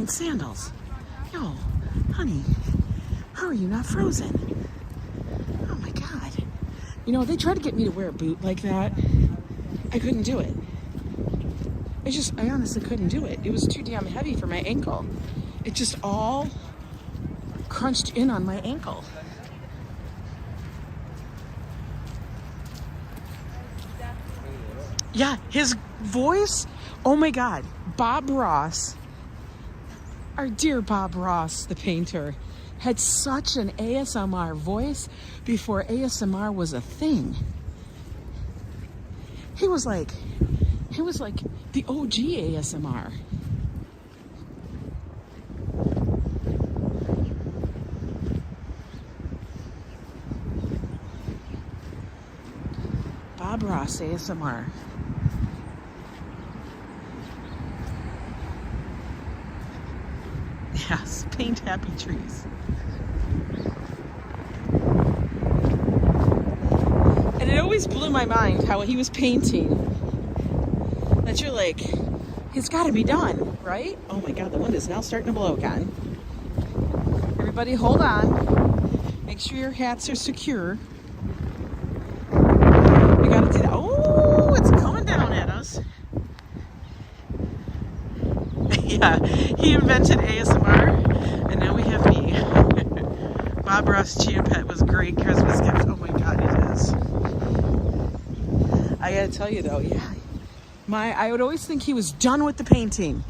sandals. Yo, honey, how are you not frozen? Oh my God. You know, they tried to get me to wear a boot like that. I couldn't do it. I honestly couldn't do it. It was too damn heavy for my ankle. It just all crunched in on my ankle. Yeah, his voice, oh my God, Bob Ross, our dear Bob Ross, the painter, had such an ASMR voice before ASMR was a thing. He was like the OG ASMR. Bob Ross ASMR. Yes, paint happy trees. And it always blew my mind how he was painting. That you're like, it's got to be done, right? Oh my God, the wind is now starting to blow again. Everybody hold on. Make sure your hats are secure. We got to do that. Oh, it's coming down at us. Yeah, he invented ASMR, and now we have me. Bob Ross Chia Pet was a great Christmas gift. Oh my God, it is. I gotta tell you though, yeah. I would always think he was done with the painting.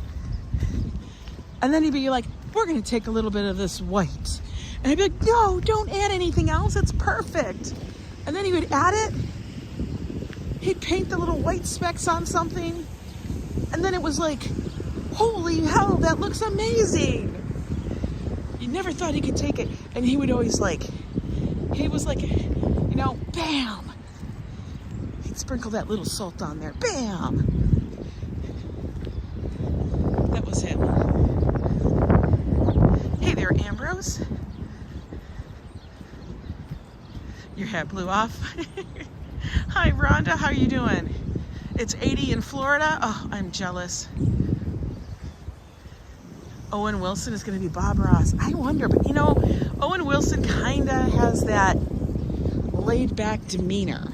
And then he'd be like, we're gonna take a little bit of this white. And I'd be like, no, don't add anything else, it's perfect. And then he would add it. He'd paint the little white specks on something. And then it was like, holy hell, that looks amazing. You never thought he could take it. And he would always he was like, you know, bam. He'd sprinkle that little salt on there, bam. That was him. Hey there, Ambrose. Your hat blew off. Hi, Rhonda, how are you doing? It's 80 in Florida. Oh, I'm jealous. Owen Wilson is going to be Bob Ross. I wonder, but you know, Owen Wilson kind of has that laid-back demeanor.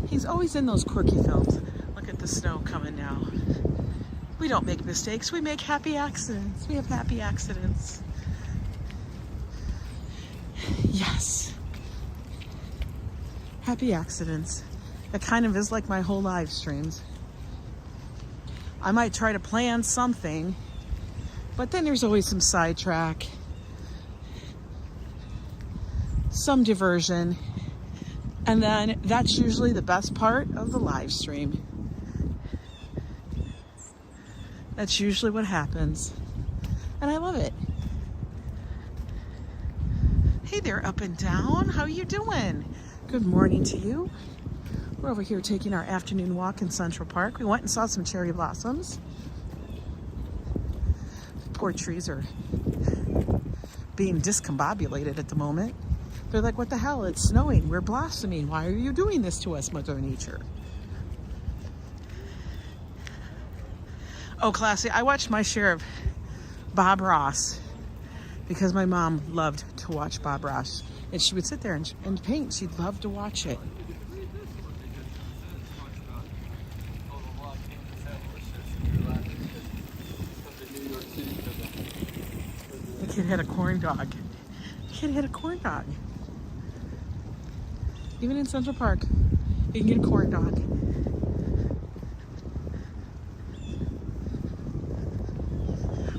He's always in those quirky films. Look at the snow coming now. We don't make mistakes. We make happy accidents. We have happy accidents. Yes. Happy accidents. That kind of is like my whole live streams. I might try to plan something, but then there's always some sidetrack, some diversion, and then that's usually the best part of the live stream. That's usually what happens, and I love it. Hey there, up and down. How are you doing? Good morning to you. We're over here taking our afternoon walk in Central Park. We went and saw some cherry blossoms. Poor trees are being discombobulated at the moment. They're like, what the hell? It's snowing. We're blossoming. Why are you doing this to us, Mother Nature? Oh, classy. I watched my share of Bob Ross because my mom loved to watch Bob Ross. And she would sit there and paint. She'd love to watch it. The kid had a corn dog. The kid had a corn dog. Even in Central Park, you can get a corn dog.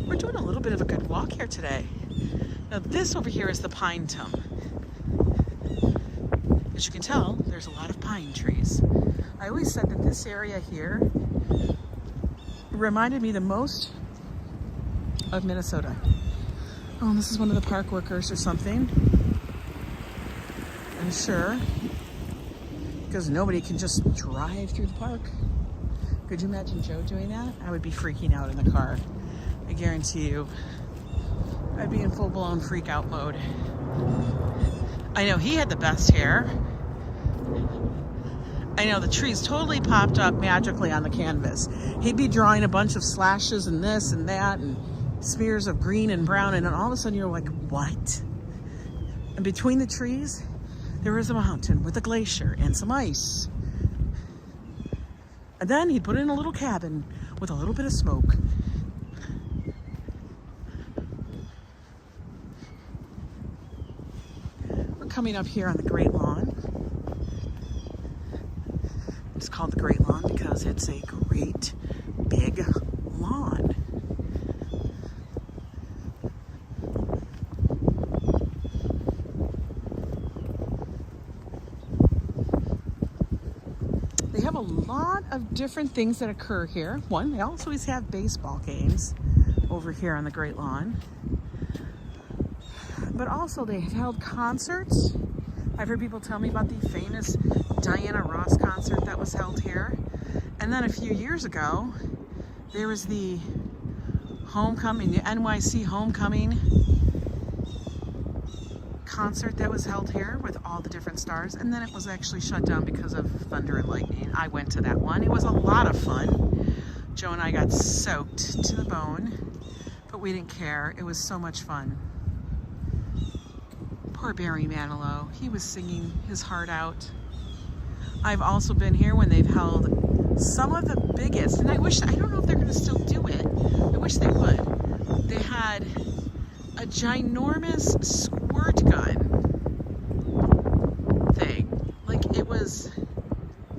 We're doing a little bit of a good walk here today. Now this over here is the pine tum. As you can tell, there's a lot of pine trees. I always said that this area here reminded me the most of Minnesota. Oh, and this is one of the park workers or something. I'm sure. Because nobody can just drive through the park. Could you imagine Joe doing that? I would be freaking out in the car. I guarantee you. I'd be in full-blown freak-out mode. I know he had the best hair. I know the trees totally popped up magically on the canvas. He'd be drawing a bunch of slashes and this and that and smears of green and brown, and then all of a sudden you're like, what? And between the trees, there was a mountain with a glacier and some ice. And then he'd put in a little cabin with a little bit of smoke. We're coming up here on the Great Lawn. It's called the Great Lawn because it's a great big lawn. have a lot of different things that occur here. One, they also always have baseball games over here on the Great Lawn. But also they held concerts. I've heard people tell me about the famous Diana Ross concert that was held here. And then a few years ago, there was the homecoming, the NYC homecoming concert that was held here with all the different stars. And then it was actually shut down because of thunder and lightning. I went to that one. It was a lot of fun. Joe and I got soaked to the bone, but we didn't care. It was so much fun. Poor Barry Manilow. He was singing his heart out. I've also been here when they've held some of the biggest, and I don't know if they're going to still do it. I wish they would. They had a ginormous squirt gun thing. Like it was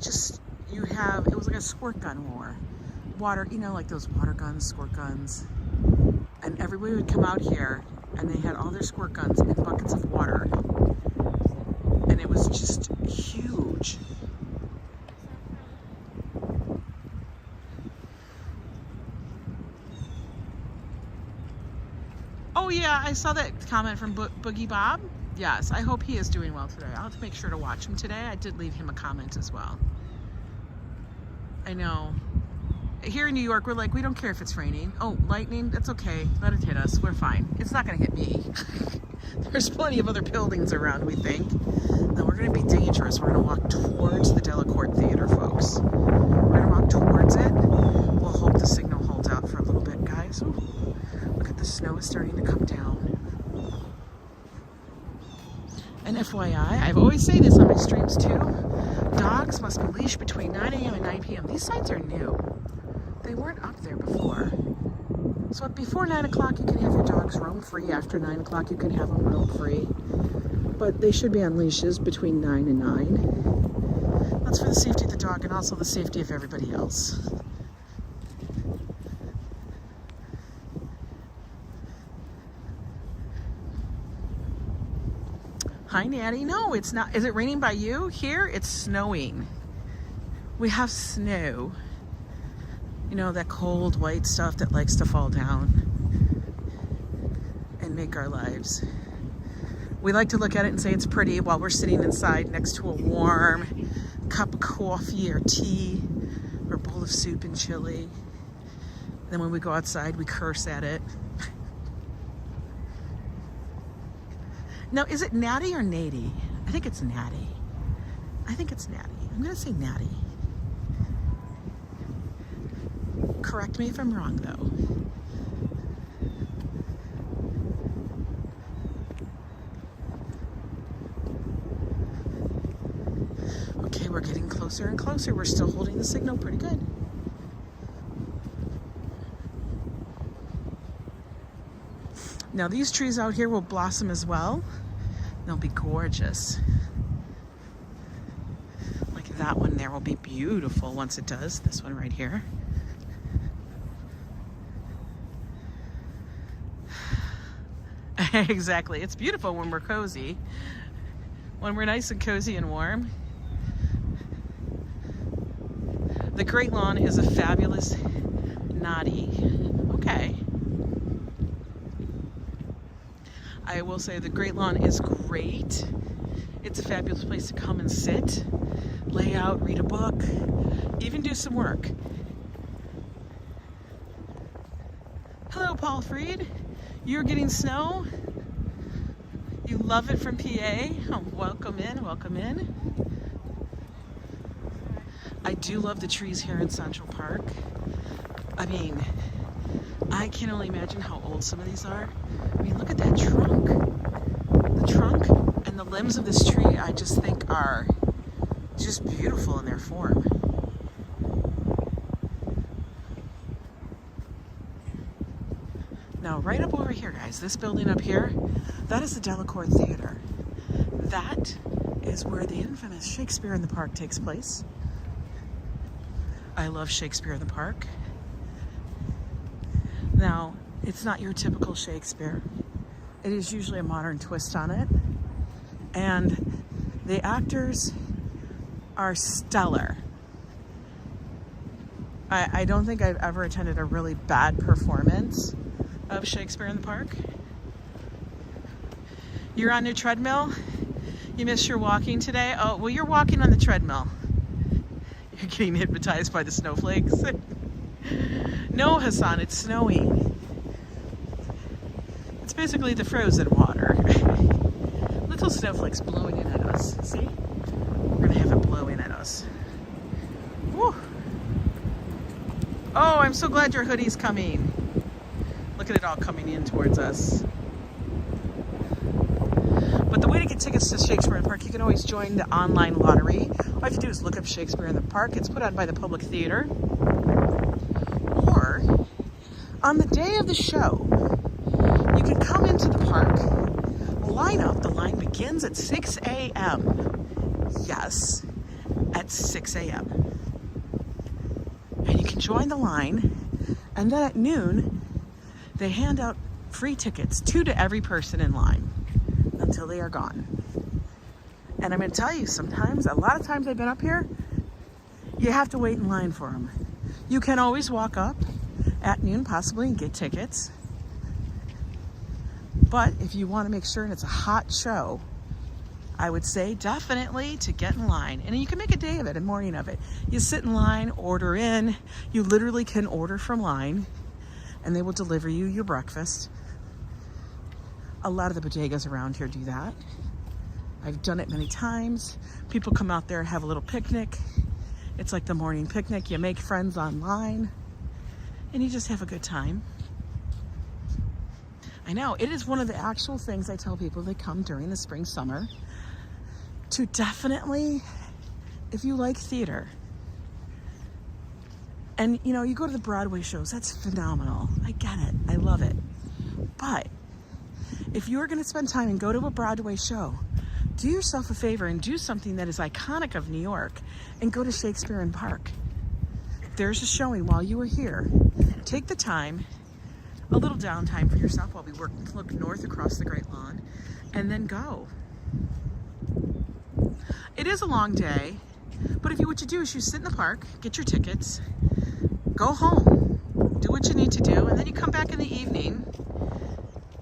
just, it was like a squirt gun war. Water, you know, like those water guns, squirt guns. And everybody would come out here and they had all their squirt guns in buckets of water. And it was just huge. Oh yeah, I saw that comment from Boogie Bob. Yes, I hope he is doing well today. I'll have to make sure to watch him today. I did leave him a comment as well. I know. Here in New York, we're like, we don't care if it's raining. Oh, lightning, that's okay. Let it hit us. We're fine. It's not going to hit me. There's plenty of other buildings around, we think. Now, we're going to be dangerous. We're going to walk towards the Delacorte Theater, folks. We're going to walk towards it. We'll hope the signal holds out for a little bit, guys. Ooh, look at the snow is starting to come down. And FYI, I've always say this on my streams too, dogs must be leashed between 9 a.m. and 9 p.m. These sites are new. They weren't up there before. So before 9 o'clock, you can have your dogs roam free. After 9 o'clock, you can have them roam free. But they should be on leashes between 9 and 9. That's for the safety of the dog and also the safety of everybody else. Hi, Natty. No, it's not. Is it raining by you? Here, it's snowing. We have snow. You know, that cold white stuff that likes to fall down and make our lives. We like to look at it and say it's pretty while we're sitting inside next to a warm cup of coffee or tea or bowl of soup and chili. Then when we go outside, we curse at it. Now, is it Natty or Nady? I think it's Natty. I think it's Natty. I'm going to say Natty. Correct me if I'm wrong, though. Okay, we're getting closer and closer. We're still holding the signal pretty good. Now, these trees out here will blossom as well. They'll be gorgeous. Like that one there will be beautiful once it does. This one right here. Exactly. It's beautiful when we're cozy. When we're nice and cozy and warm. The Great Lawn is a fabulous naughty. Okay. I will say the Great Lawn is great. It's a fabulous place to come and sit, lay out, read a book, even do some work. Hello, Paul Freed. You're getting snow? You love it from PA? Oh, welcome in, welcome in. I do love the trees here in Central Park. I mean, I can only imagine how old some of these are. I mean, look at that trunk. The trunk and the limbs of this tree, I just think are just beautiful in their form. Now, right up over here, guys, this building up here, that is the Delacorte Theater. That is where the infamous Shakespeare in the Park takes place. I love Shakespeare in the Park. Now, it's not your typical Shakespeare. It is usually a modern twist on it. And the actors are stellar. I don't think I've ever attended a really bad performance of Shakespeare in the Park. You're on your treadmill? You missed your walking today? Oh, well, you're walking on the treadmill. You're getting hypnotized by the snowflakes. No, Hassan, it's snowing. It's basically the frozen water. Little snowflakes blowing in at us. See? We're gonna have it blowing at us. Woo. Oh, I'm so glad your hoodie's coming. Look at it all coming in towards us. But the way to get tickets to Shakespeare in the Park, you can always join the online lottery. All you have to do is look up Shakespeare in the Park. It's put on by the Public Theater. Or, on the day of the show, you can come into the park, line up. The line begins at 6 a.m. Yes, at 6 a.m. And you can join the line, and then at noon, they hand out free tickets, 2 to every person in line, until they are gone. And I'm going to tell you, sometimes, a lot of times I've been up here, you have to wait in line for them. You can always walk up at noon, possibly, and get tickets. But if you want to make sure and it's a hot show, I would say definitely to get in line. And you can make a day of it, a morning of it. You sit in line, order in. You literally can order from line, and they will deliver you your breakfast. A lot of the bodegas around here do that. I've done it many times. People come out there and have a little picnic. It's like the morning picnic. You make friends online, and you just have a good time. I know, it is one of the actual things I tell people that come during the spring, summer, to definitely, if you like theater, and you know, you go to the Broadway shows, that's phenomenal. I get it, I love it. But if you're gonna spend time and go to a Broadway show, do yourself a favor and do something that is iconic of New York and go to Shakespeare in Park. There's a showing while you are here. Take the time, a little downtime for yourself while we look north across the Great Lawn, and then go. It is a long day, but what you do is you sit in the park, get your tickets, go home, do what you need to do, and then you come back in the evening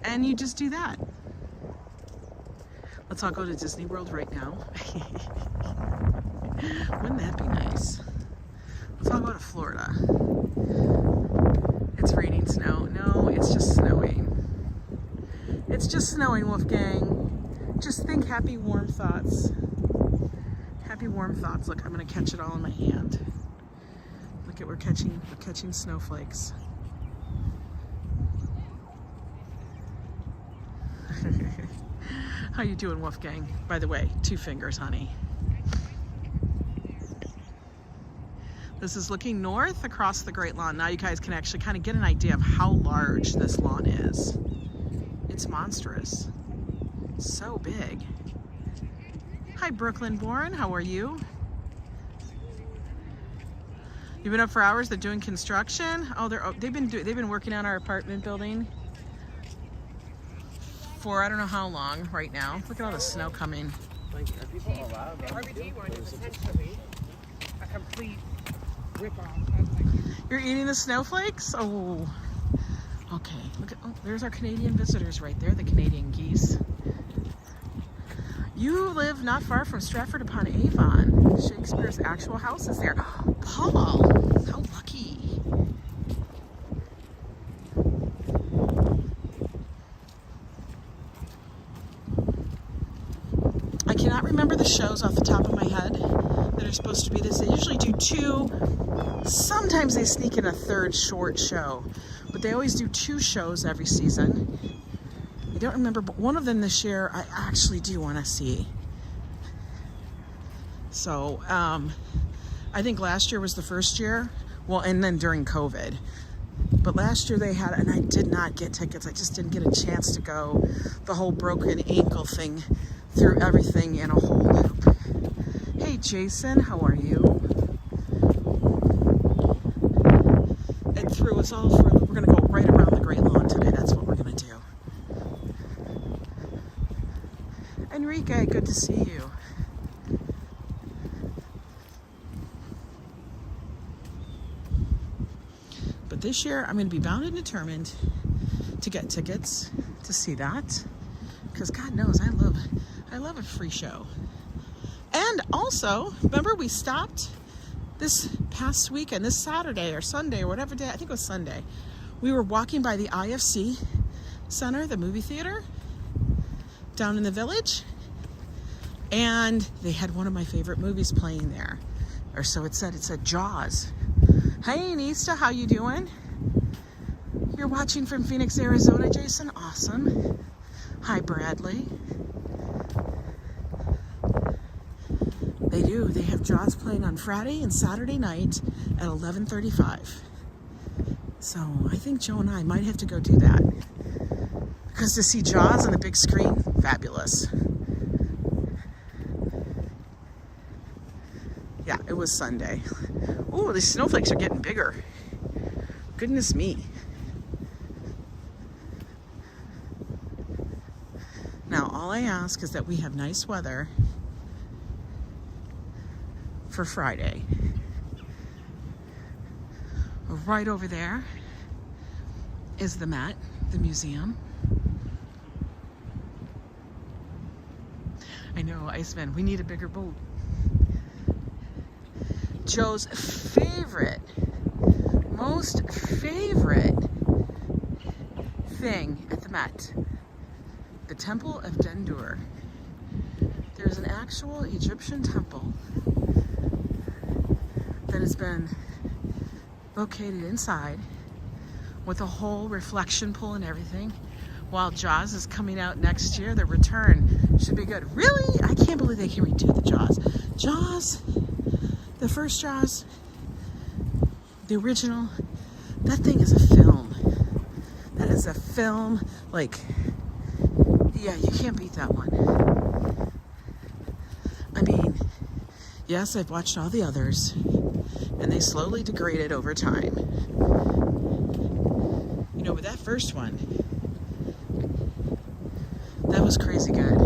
and you just do that. Let's all go to Disney World right now. Wouldn't that be nice? Let's all go to Florida. It's raining snow. No, it's just snowing. It's just snowing, Wolfgang. Just think happy, warm thoughts. Happy, warm thoughts. Look, I'm gonna catch it all in my hand. Look at, we're catching snowflakes. How you doing, Wolfgang? By the way, 2 fingers, honey. This is looking north across the Great Lawn. Now you guys can actually kind of get an idea of how large this lawn is. It's monstrous. So big. Hi, Brooklyn Warren. How are you? You've been up for hours. They're doing construction. Oh, they've been working on our apartment building for I don't know how long right now. Look at all the snow coming. Like, are people allowed? The RBG one is essentially a complete rip-off. You're eating the snowflakes? Oh, okay. Look at, oh, there's our Canadian visitors right there, the Canadian geese. You live not far from Stratford-upon-Avon. Shakespeare's actual house is there. Paul, how lucky. I cannot remember the shows off the top of my head that are supposed to be this. They usually do 2, sometimes they sneak in a 3rd short show, but they always do 2 shows every season. I don't remember, but one of them this year I actually do want to see. So, I think last year was the first year, well, and then during COVID. But last year they had, and I did not get tickets. I just didn't get a chance to go. The whole broken ankle thing threw everything in a whole loop. Hey, Jason, how are you? It threw us all for a loop. We're going to go right around the Great Lawn today. That's what we're going to do. Enrique, good to see you. But this year, I'm going to be bound and determined to get tickets to see that. Because God knows, I love a free show. And also, remember we stopped this past weekend, this Saturday or Sunday or whatever day, I think it was Sunday. We were walking by the IFC Center, the movie theater, down in the Village. And they had one of my favorite movies playing there. Or so it said Jaws. Hey, Nista, how you doing? You're watching from Phoenix, Arizona, Jason? Awesome. Hi, Bradley. They do. They have Jaws playing on Friday and Saturday night at 11:35. So I think Joe and I might have to go do that. Because to see Jaws on the big screen, fabulous. Yeah, it was Sunday. Ooh, the snowflakes are getting bigger. Goodness me. Now, all I ask is that we have nice weather for Friday. Right over there is the Met, the museum. I know, Iceman, we need a bigger boat. Joe's favorite, most favorite thing at the Met, the Temple of Dendur. There's an actual Egyptian temple that has been located inside with a whole reflection pool and everything. While Jaws is coming out next year, the return should be good. Really? I can't believe they can redo the Jaws. Jaws, the first Jaws, the original, that thing is a film. That is a film, like, yeah, you can't beat that one. I mean, yes, I've watched all the others, and they slowly degraded over time. You know, but that first one, that was crazy good.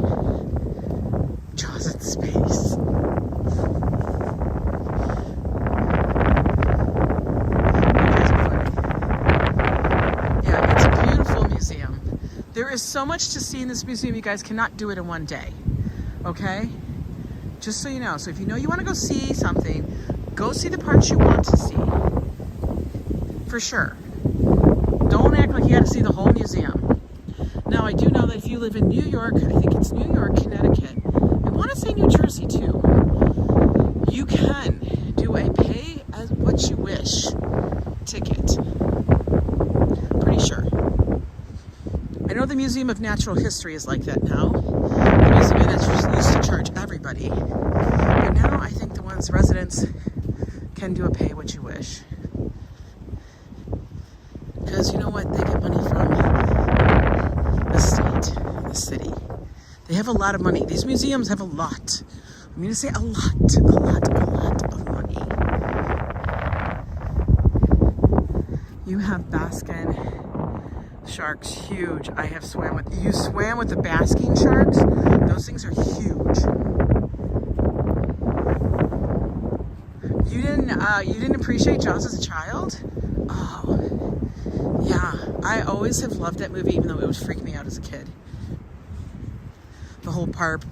Jaws in space. Yeah, it's a beautiful museum. There is so much to see in this museum, you guys cannot do it in one day. Okay? Just so you know. So if you know you want to go see something, go see the parts you want to see. For sure. Don't act like you got to see the whole museum. Now, I do know that if you live in New York, I think it's New York, Connecticut, I want to say New Jersey too, you can do a pay as what you wish ticket. Pretty sure. I know the Museum of Natural History is like that now. The museum that used to charge everybody. But now I think the ones residents can do a pay what you wish. Because you know what? They get money from the state, the city. They have a lot of money. These museums have a lot. I'm going to say a lot of money. You have Baskin sharks, huge. I have swam with, you swam with the basking sharks? Those things are huge. You didn't appreciate Jaws as a child? Oh, yeah. I always have loved that movie, even though it would freak me out as a kid. The whole part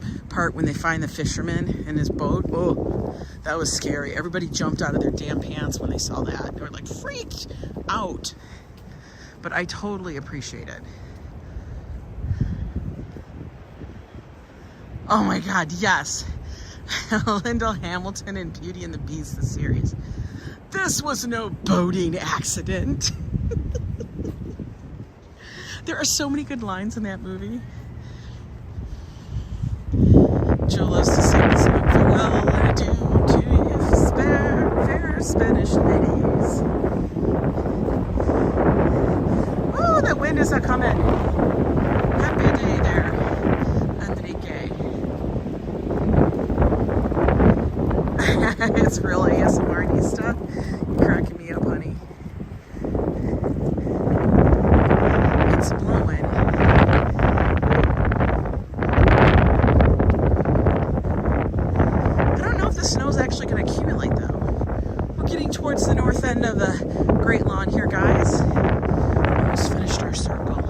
when they find the fisherman in his boat, oh, that was scary. Everybody jumped out of their damn pants when they saw that. They were like freaked out. But I totally appreciate it. Oh my God, yes. Linda Hamilton and Beauty and the Beast, the series. This was no boating accident. There are so many good lines in that movie. Joe loves to sing the song, farewell and adieu to you, fair Spanish ladies. Oh, the wind is a-coming. Happy day there, Enrique. It's really ASMR stuff. You're cracking me up, honey. It's blowing. I don't know if the snow's actually going to accumulate, though. We're Getting towards the north end of the Great Lawn here, guys. Almost finished our circle.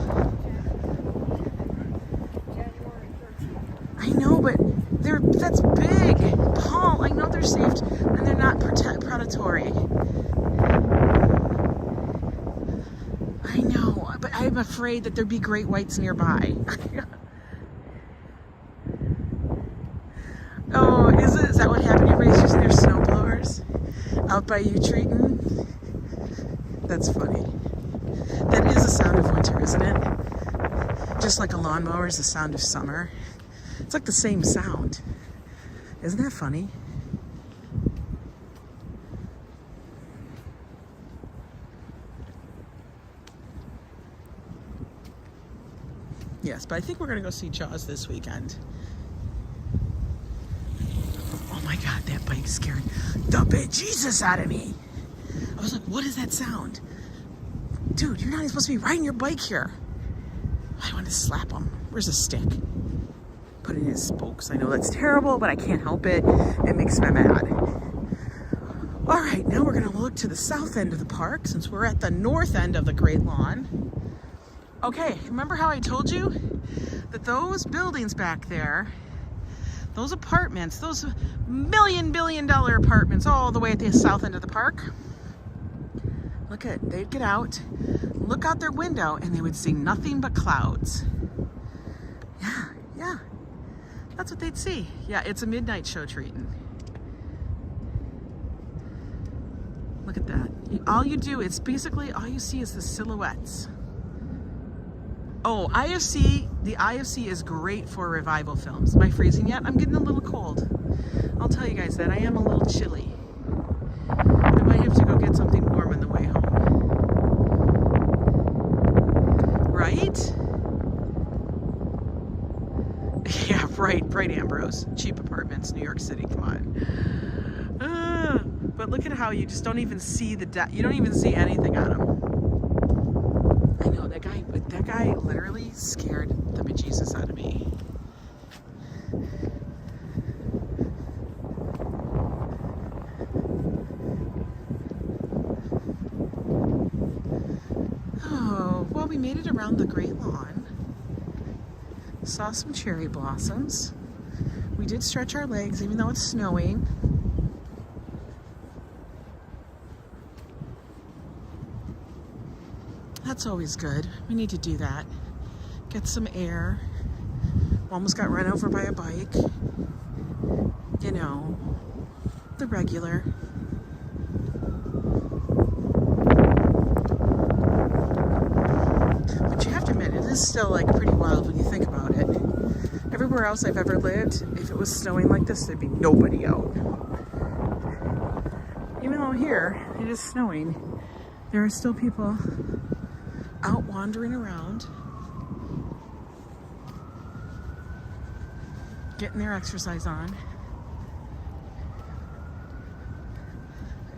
I know, but that's big. Paul, I know they're safe and they're not predatory. I know, but I'm afraid that there'd be great whites nearby. Oh, is that what happened? Everybody's using their snow blowers out by you treating? That's funny. That is the sound of winter, isn't it? Just like a lawnmower is the sound of summer. It's like the same sound. Isn't that funny? Yes, but I think we're going to go see Jaws this weekend. Oh my God, that bike scared the bejesus out of me. I was like, what is that sound? Dude, you're not even supposed to be riding your bike here. I want to slap him. Where's a stick? Put in his spokes. I know that's terrible, but I can't help it. It makes me mad. All right, now we're going to look to the south end of the park since we're at the north end of the Great Lawn. Okay, remember how I told you that those buildings back there, those apartments, those billion-dollar apartments all the way at the south end of the park, they'd get out, look out their window, and they would see nothing but clouds. Yeah, that's what they'd see. Yeah, it's a midnight show treating. Look at that. All you see is the silhouettes. Oh, the IFC is great for revival films. Am I freezing yet? I'm getting a little cold. I'll tell you guys that. I am a little chilly. I might have to go get something warm on the way home. Right? Yeah, right, Ambrose. Cheap apartments, New York City, come on. But look at how you just don't even see you don't even see anything on them. I know, that guy literally scared the bejesus out of me. Oh, well, we made it around the Great Lawn. Saw some cherry blossoms. We did stretch our legs even though it's snowing. That's always good. We need to do that. Get some air. Almost got run over by a bike. You know, the regular. But you have to admit, it is still like pretty wild when you think about it. Everywhere else I've ever lived, if it was snowing like this, there'd be nobody out. Even though here it is snowing, there are still people out wandering around, getting their exercise on.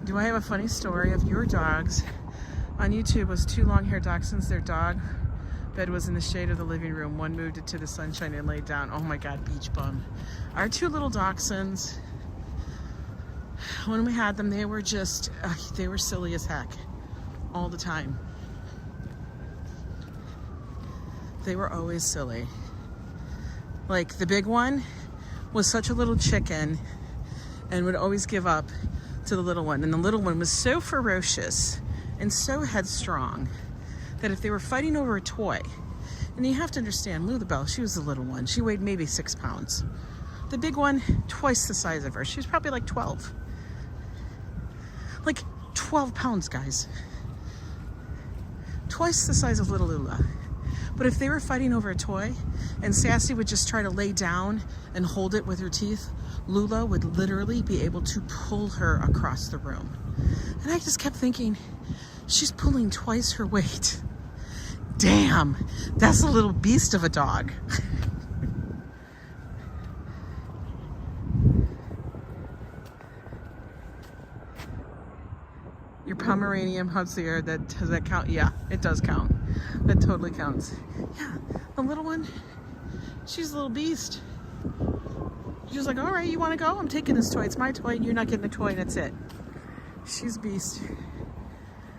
Do I have a funny story of your dogs? On YouTube was two long-haired dachshunds. Their dog bed was in the shade of the living room. One moved it to the sunshine and laid down. Oh my God, beach bum. Our two little dachshunds, when we had them, they were just, they were silly as heck all the time. They were always silly. Like the big one was such a little chicken and would always give up to the little one. And the little one was so ferocious and so headstrong that if they were fighting over a toy, and you have to understand, Lulabelle, she was the little one. She weighed maybe 6 pounds. The big one, twice the size of her. She was probably like 12. Like 12 pounds, guys. Twice the size of little Lula. But if they were fighting over a toy and Sassy would just try to lay down and hold it with her teeth, Lula would literally be able to pull her across the room. And I just kept thinking, she's pulling twice her weight. Damn, that's a little beast of a dog. Your Pomeranian Hutsier, does that count? Yeah, it does count. That totally counts. Yeah, the little one, she's a little beast. She was like, all right, you want to go? I'm taking this toy. It's my toy and you're not getting the toy and that's it. She's a beast.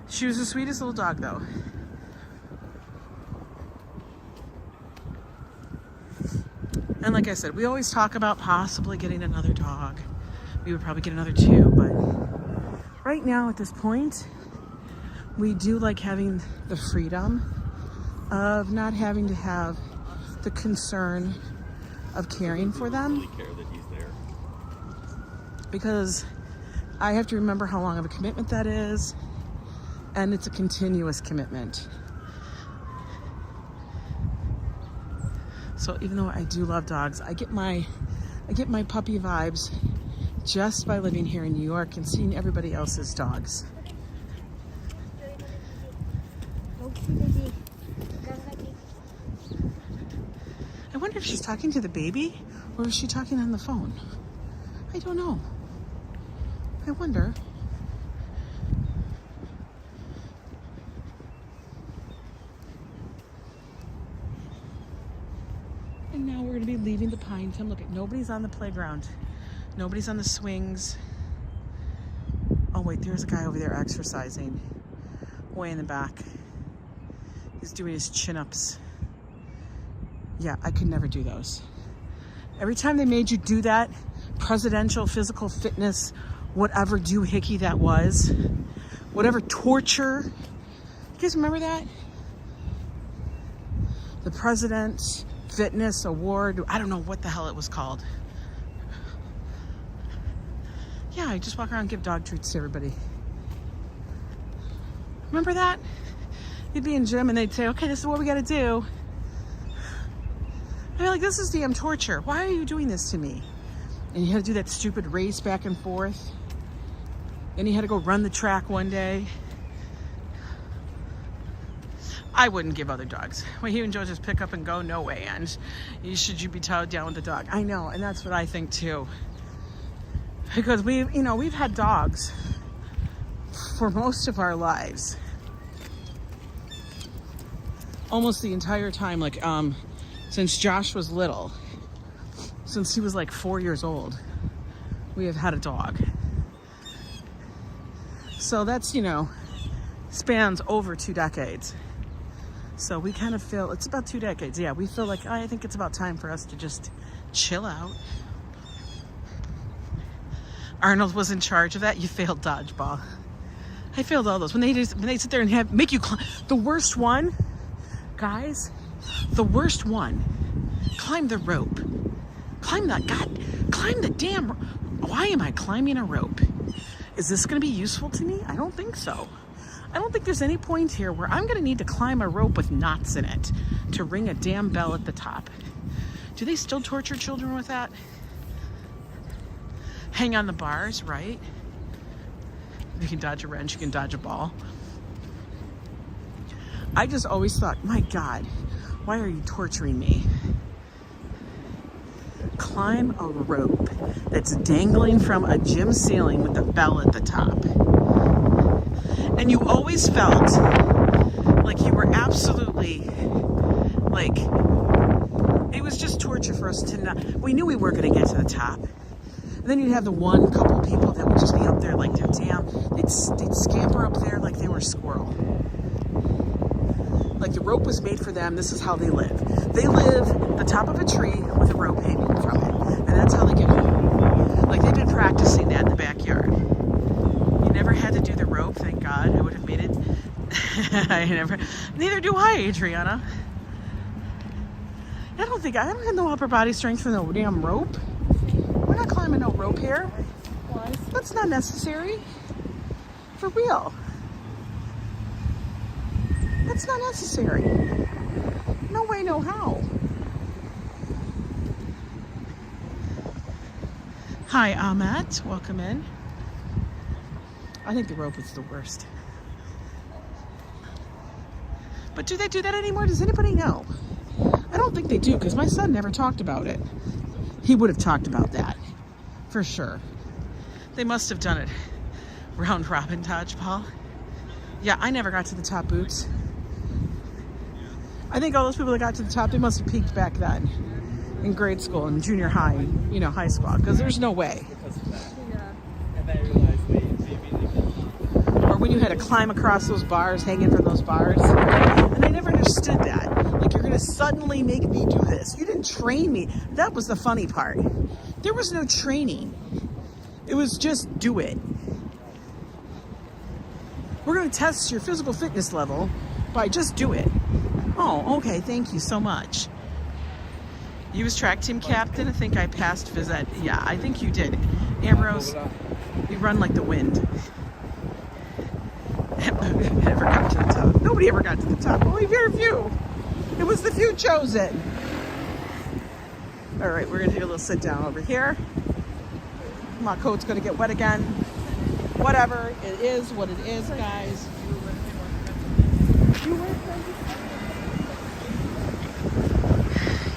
She was the sweetest little dog, though. And like I said, we always talk about possibly getting another dog. We would probably get another 2, but right now at this point, we do like having the freedom of not having to have the concern of caring for them. Really care that he's there. Because I have to remember how long of a commitment that is, and it's a continuous commitment. So even though I do love dogs, I get my puppy vibes just by living here in New York and seeing everybody else's dogs. I wonder if she's talking to the baby or is she talking on the phone? I don't know. I wonder. And now we're going to be leaving the Pine Town. Look, nobody's on the playground. Nobody's on the swings. Oh wait, there's a guy over there exercising. Way in the back. He's doing his chin-ups. Yeah, I could never do those. Every time they made you do that, presidential physical fitness, whatever doohickey that was, whatever torture. You guys remember that? The President's Fitness Award. I don't know what the hell it was called. Yeah, I just walk around and give dog treats to everybody. Remember that? You'd be in gym and they'd say, okay, this is what we gotta do. I'd be like, this is damn torture. Why are you doing this to me? And you had to do that stupid race back and forth. Then you had to go run the track one day. I wouldn't give other dogs. Well, you and Joe just pick up and go, no way. And should you be tied down with the dog? I know, and that's what I think too. Because we've had dogs for most of our lives. Almost the entire time, like since Josh was little, since he was like 4 years old, we have had a dog. So that's, spans over 2 decades. So we kind of feel, it's about 2 decades. Yeah, we feel like, I think it's about time for us to just chill out. Arnold was in charge of that. You failed dodgeball. I failed all those. When they sit there and make you climb. The worst one, guys, the worst one, climb the rope. Climb the damn, why am I climbing a rope? Is this going to be useful to me? I don't think so. I don't think there's any point here where I'm going to need to climb a rope with knots in it to ring a damn bell at the top. Do they still torture children with that? Hang on the bars, right? You can dodge a wrench, you can dodge a ball. I just always thought, my God, why are you torturing me? Climb a rope that's dangling from a gym ceiling with a bell at the top. And you always felt like you were absolutely, like, it was just torture for us to not, we knew we weren't going to get to the top. And then you'd have the one couple people that would just be up there like they're damn, they'd scamper up there like they were a squirrel. Like the rope was made for them, this is how they live. They live at the top of a tree with a rope hanging from it. And that's how they get home. Like they've been practicing that in the backyard. You never had to do the rope, thank God. I would have made it. Neither do I, Adriana. I don't have no upper body strength for no damn rope. We're not climbing no rope here. That's not necessary. For real. That's not necessary. No way, no how. Hi, Ahmet. Welcome in. I think the rope is the worst. But do they do that anymore? Does anybody know? I don't think they do, because my son never talked about it. He would have talked about that, for sure. They must have done it. Round robin dodgeball. Yeah, I never got to the top boots. I think all those people that got to the top, they must have peaked back then. In grade school and junior high, high school, because there's no way. And I realized they really had to climb across those bars, hanging from those bars. And I never understood that. Like, you're gonna suddenly make me do this. You didn't train me. That was the funny part. There was no training. It was just do it. We're gonna test your physical fitness level by just do it. Oh, okay, thank you so much. You was track team captain. I think I passed visit. Yeah, I think you did. Ambrose, you run like the wind. Never got to the top. Nobody ever got to the top. Only very few. It was the few chosen. All right, we're gonna do a little sit down over here. My coat's gonna get wet again. Whatever, it is what it is, guys.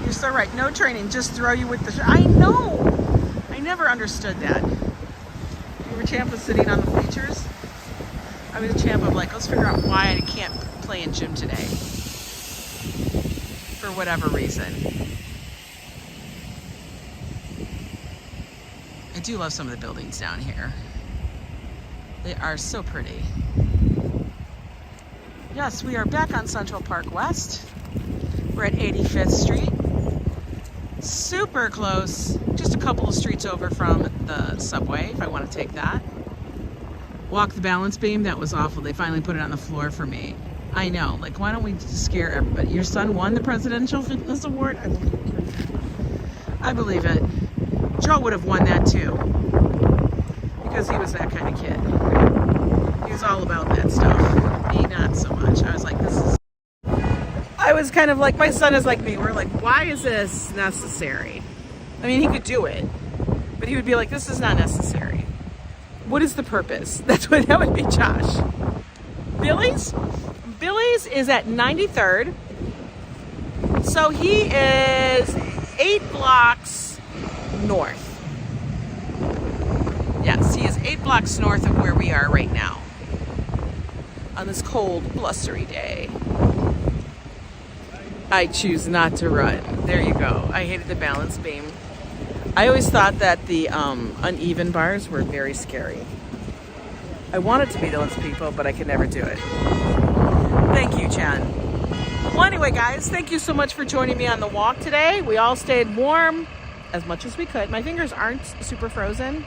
You're so right. No training, just throw you with the. I know. I never understood that. You were champ of sitting on the bleachers. I was a champ of like, let's figure out why I can't play in gym today. For whatever reason. I do love some of the buildings down here. They are so pretty. Yes, we are back on Central Park West. We're at 85th Street. Super close. Just a couple of streets over from the subway, if I want to take that. Walk the balance beam. That was awful. They finally put it on the floor for me. I know. Like, why don't we scare everybody? Your son won the Presidential Fitness Award? I believe it. Joe would have won that too. Because he was that kind of kid. He was all about that stuff. Me, not so much. I was like, this is... I was kind of like, my son is like me. We're like, why is this necessary? I mean, he could do it. But he would be like, this is not necessary. What is the purpose? That would be Josh. Billy's? Billy's is at 93rd. So he is 8 blocks north. Yes, he is 8 blocks north of where we are right now. On this cold, blustery day. I choose not to run. There you go. I hated the balance beam. I always thought that the uneven bars were very scary. I wanted to be those people, but I could never do it. Thank you, Chan. Well, anyway, guys, thank you so much for joining me on the walk today. We all stayed warm as much as we could. My fingers aren't super frozen.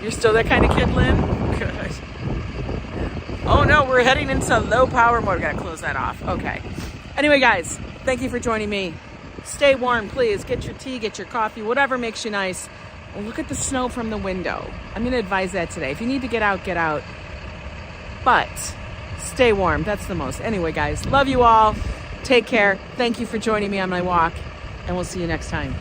You're still that kind of kid, Lynn? Good. Oh no, we're heading into low power mode. Gotta close that off. Okay. Anyway, guys, thank you for joining me. Stay warm, please. Get your tea, get your coffee, whatever makes you nice. And look at the snow from the window. I'm gonna advise that today. If you need to get out, get out. But stay warm. That's the most. Anyway, guys, love you all. Take care. Thank you for joining me on my walk. And we'll see you next time.